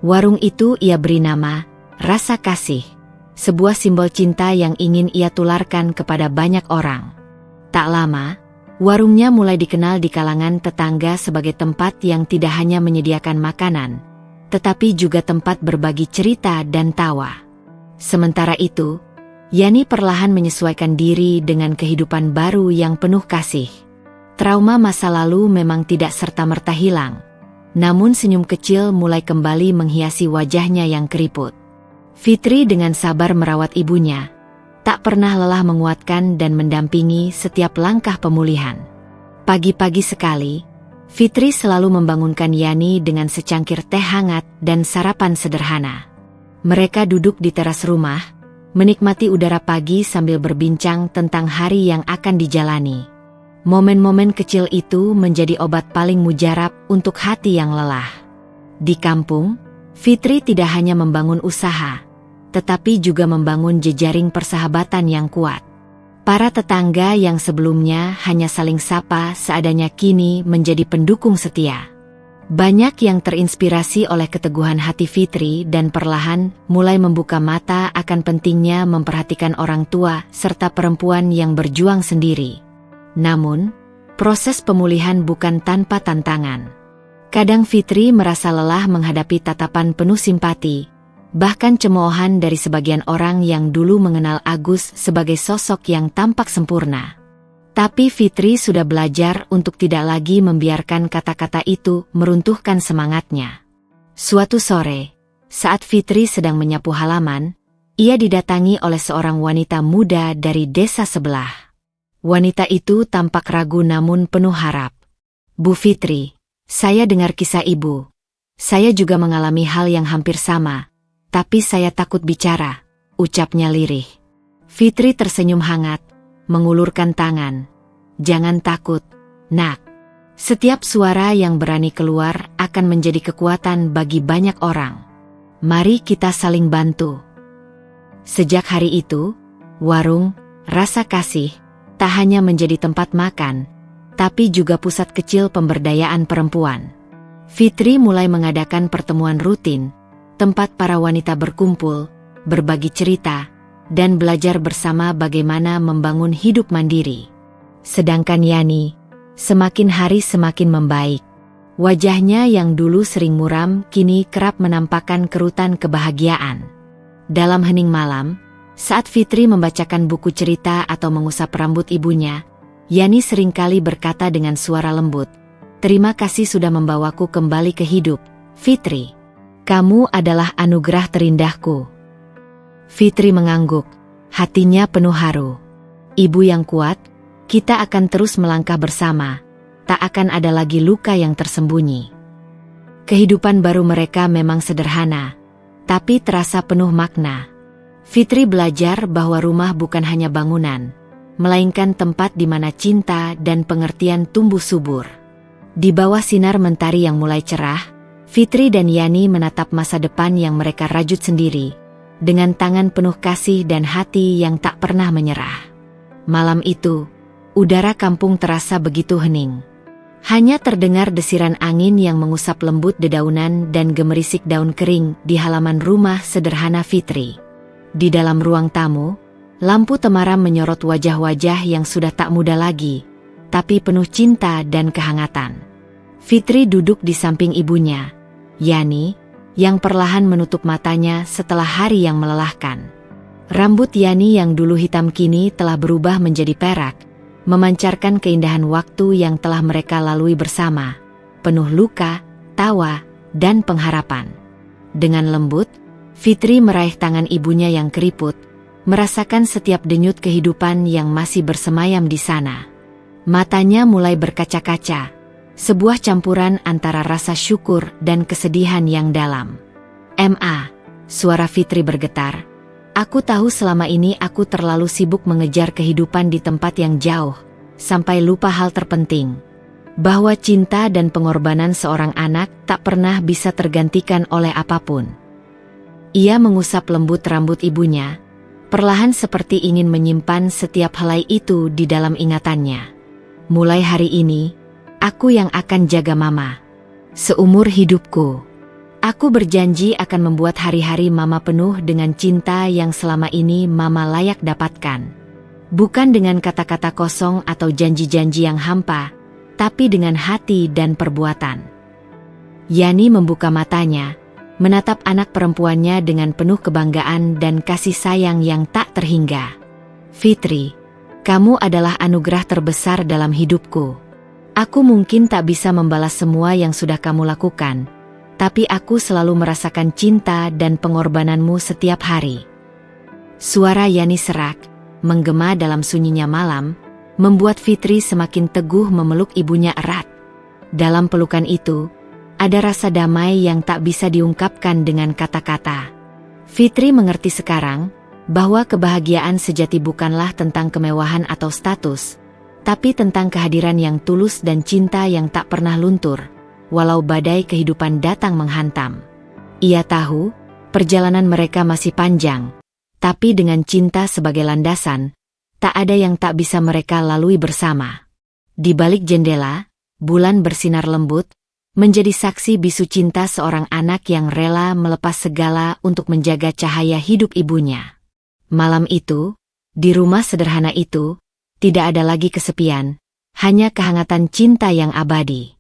Warung itu ia beri nama Rasa Kasih, sebuah simbol cinta yang ingin ia tularkan kepada banyak orang. Tak lama, warungnya mulai dikenal di kalangan tetangga sebagai tempat yang tidak hanya menyediakan makanan, tetapi juga tempat berbagi cerita dan tawa. Sementara itu, Yani perlahan menyesuaikan diri dengan kehidupan baru yang penuh kasih. Trauma masa lalu memang tidak serta-merta hilang, namun senyum kecil mulai kembali menghiasi wajahnya yang keriput. Fitri dengan sabar merawat ibunya, tak pernah lelah menguatkan dan mendampingi setiap langkah pemulihan. Pagi-pagi sekali, Fitri selalu membangunkan Yani dengan secangkir teh hangat dan sarapan sederhana. Mereka duduk di teras rumah, menikmati udara pagi sambil berbincang tentang hari yang akan dijalani. Momen-momen kecil itu menjadi obat paling mujarab untuk hati yang lelah. Di kampung, Fitri tidak hanya membangun usaha, tetapi juga membangun jejaring persahabatan yang kuat. Para tetangga yang sebelumnya hanya saling sapa seadanya kini menjadi pendukung setia. Banyak yang terinspirasi oleh keteguhan hati Fitri dan perlahan mulai membuka mata akan pentingnya memperhatikan orang tua serta perempuan yang berjuang sendiri. Namun, proses pemulihan bukan tanpa tantangan. Kadang Fitri merasa lelah menghadapi tatapan penuh simpati, bahkan cemoohan dari sebagian orang yang dulu mengenal Agus sebagai sosok yang tampak sempurna. Tapi Fitri sudah belajar untuk tidak lagi membiarkan kata-kata itu meruntuhkan semangatnya. Suatu sore, saat Fitri sedang menyapu halaman, ia didatangi oleh seorang wanita muda dari desa sebelah. Wanita itu tampak ragu namun penuh harap. "Bu Fitri, saya dengar kisah ibu. Saya juga mengalami hal yang hampir sama, tapi saya takut bicara," ucapnya lirih. Fitri tersenyum hangat, mengulurkan tangan. "Jangan takut, nak. Setiap suara yang berani keluar akan menjadi kekuatan bagi banyak orang. Mari kita saling bantu." Sejak hari itu, warung Rasa Kasih tak hanya menjadi tempat makan, tapi juga pusat kecil pemberdayaan perempuan. Fitri mulai mengadakan pertemuan rutin, tempat para wanita berkumpul, berbagi cerita, dan belajar bersama bagaimana membangun hidup mandiri. Sedangkan Yani, semakin hari semakin membaik. Wajahnya yang dulu sering muram kini kerap menampakkan kerutan kebahagiaan. Dalam hening malam, saat Fitri membacakan buku cerita atau mengusap rambut ibunya, Yani seringkali berkata dengan suara lembut, "Terima kasih sudah membawaku kembali ke hidup, Fitri. Kamu adalah anugerah terindahku." Fitri mengangguk, hatinya penuh haru. "Ibu yang kuat, kita akan terus melangkah bersama, tak akan ada lagi luka yang tersembunyi." Kehidupan baru mereka memang sederhana, tapi terasa penuh makna. Fitri belajar bahwa rumah bukan hanya bangunan, melainkan tempat di mana cinta dan pengertian tumbuh subur. Di bawah sinar mentari yang mulai cerah, Fitri dan Yani menatap masa depan yang mereka rajut sendiri, dengan tangan penuh kasih dan hati yang tak pernah menyerah. Malam itu, udara kampung terasa begitu hening. Hanya terdengar desiran angin yang mengusap lembut dedaunan dan gemerisik daun kering di halaman rumah sederhana Fitri. Di dalam ruang tamu, lampu temaram menyorot wajah-wajah yang sudah tak muda lagi, tapi penuh cinta dan kehangatan. Fitri duduk di samping ibunya, Yani, yang perlahan menutup matanya setelah hari yang melelahkan. Rambut Yani yang dulu hitam kini telah berubah menjadi perak, memancarkan keindahan waktu yang telah mereka lalui bersama, penuh luka, tawa, dan pengharapan. Dengan lembut, Fitri meraih tangan ibunya yang keriput, merasakan setiap denyut kehidupan yang masih bersemayam di sana. Matanya mulai berkaca-kaca, sebuah campuran antara rasa syukur dan kesedihan yang dalam. Suara Fitri bergetar. "Aku tahu selama ini aku terlalu sibuk mengejar kehidupan di tempat yang jauh, sampai lupa hal terpenting. Bahwa cinta dan pengorbanan seorang anak tak pernah bisa tergantikan oleh apapun." Ia mengusap lembut rambut ibunya, perlahan seperti ingin menyimpan setiap helai itu di dalam ingatannya. "Mulai hari ini, aku yang akan jaga Mama. Seumur hidupku. Aku berjanji akan membuat hari-hari Mama penuh dengan cinta yang selama ini Mama layak dapatkan. Bukan dengan kata-kata kosong atau janji-janji yang hampa, tapi dengan hati dan perbuatan." Yani membuka matanya, menatap anak perempuannya dengan penuh kebanggaan dan kasih sayang yang tak terhingga. "Fitri, kamu adalah anugerah terbesar dalam hidupku. Aku mungkin tak bisa membalas semua yang sudah kamu lakukan, tapi aku selalu merasakan cinta dan pengorbananmu setiap hari." Suara Yani serak, menggema dalam sunyinya malam, membuat Fitri semakin teguh memeluk ibunya erat. Dalam pelukan itu, ada rasa damai yang tak bisa diungkapkan dengan kata-kata. Fitri mengerti sekarang bahwa kebahagiaan sejati bukanlah tentang kemewahan atau status, tapi tentang kehadiran yang tulus dan cinta yang tak pernah luntur, walau badai kehidupan datang menghantam. Ia tahu, perjalanan mereka masih panjang, tapi dengan cinta sebagai landasan, tak ada yang tak bisa mereka lalui bersama. Di balik jendela, bulan bersinar lembut, menjadi saksi bisu cinta seorang anak yang rela melepas segala untuk menjaga cahaya hidup ibunya. Malam itu, di rumah sederhana itu, tidak ada lagi kesepian, hanya kehangatan cinta yang abadi.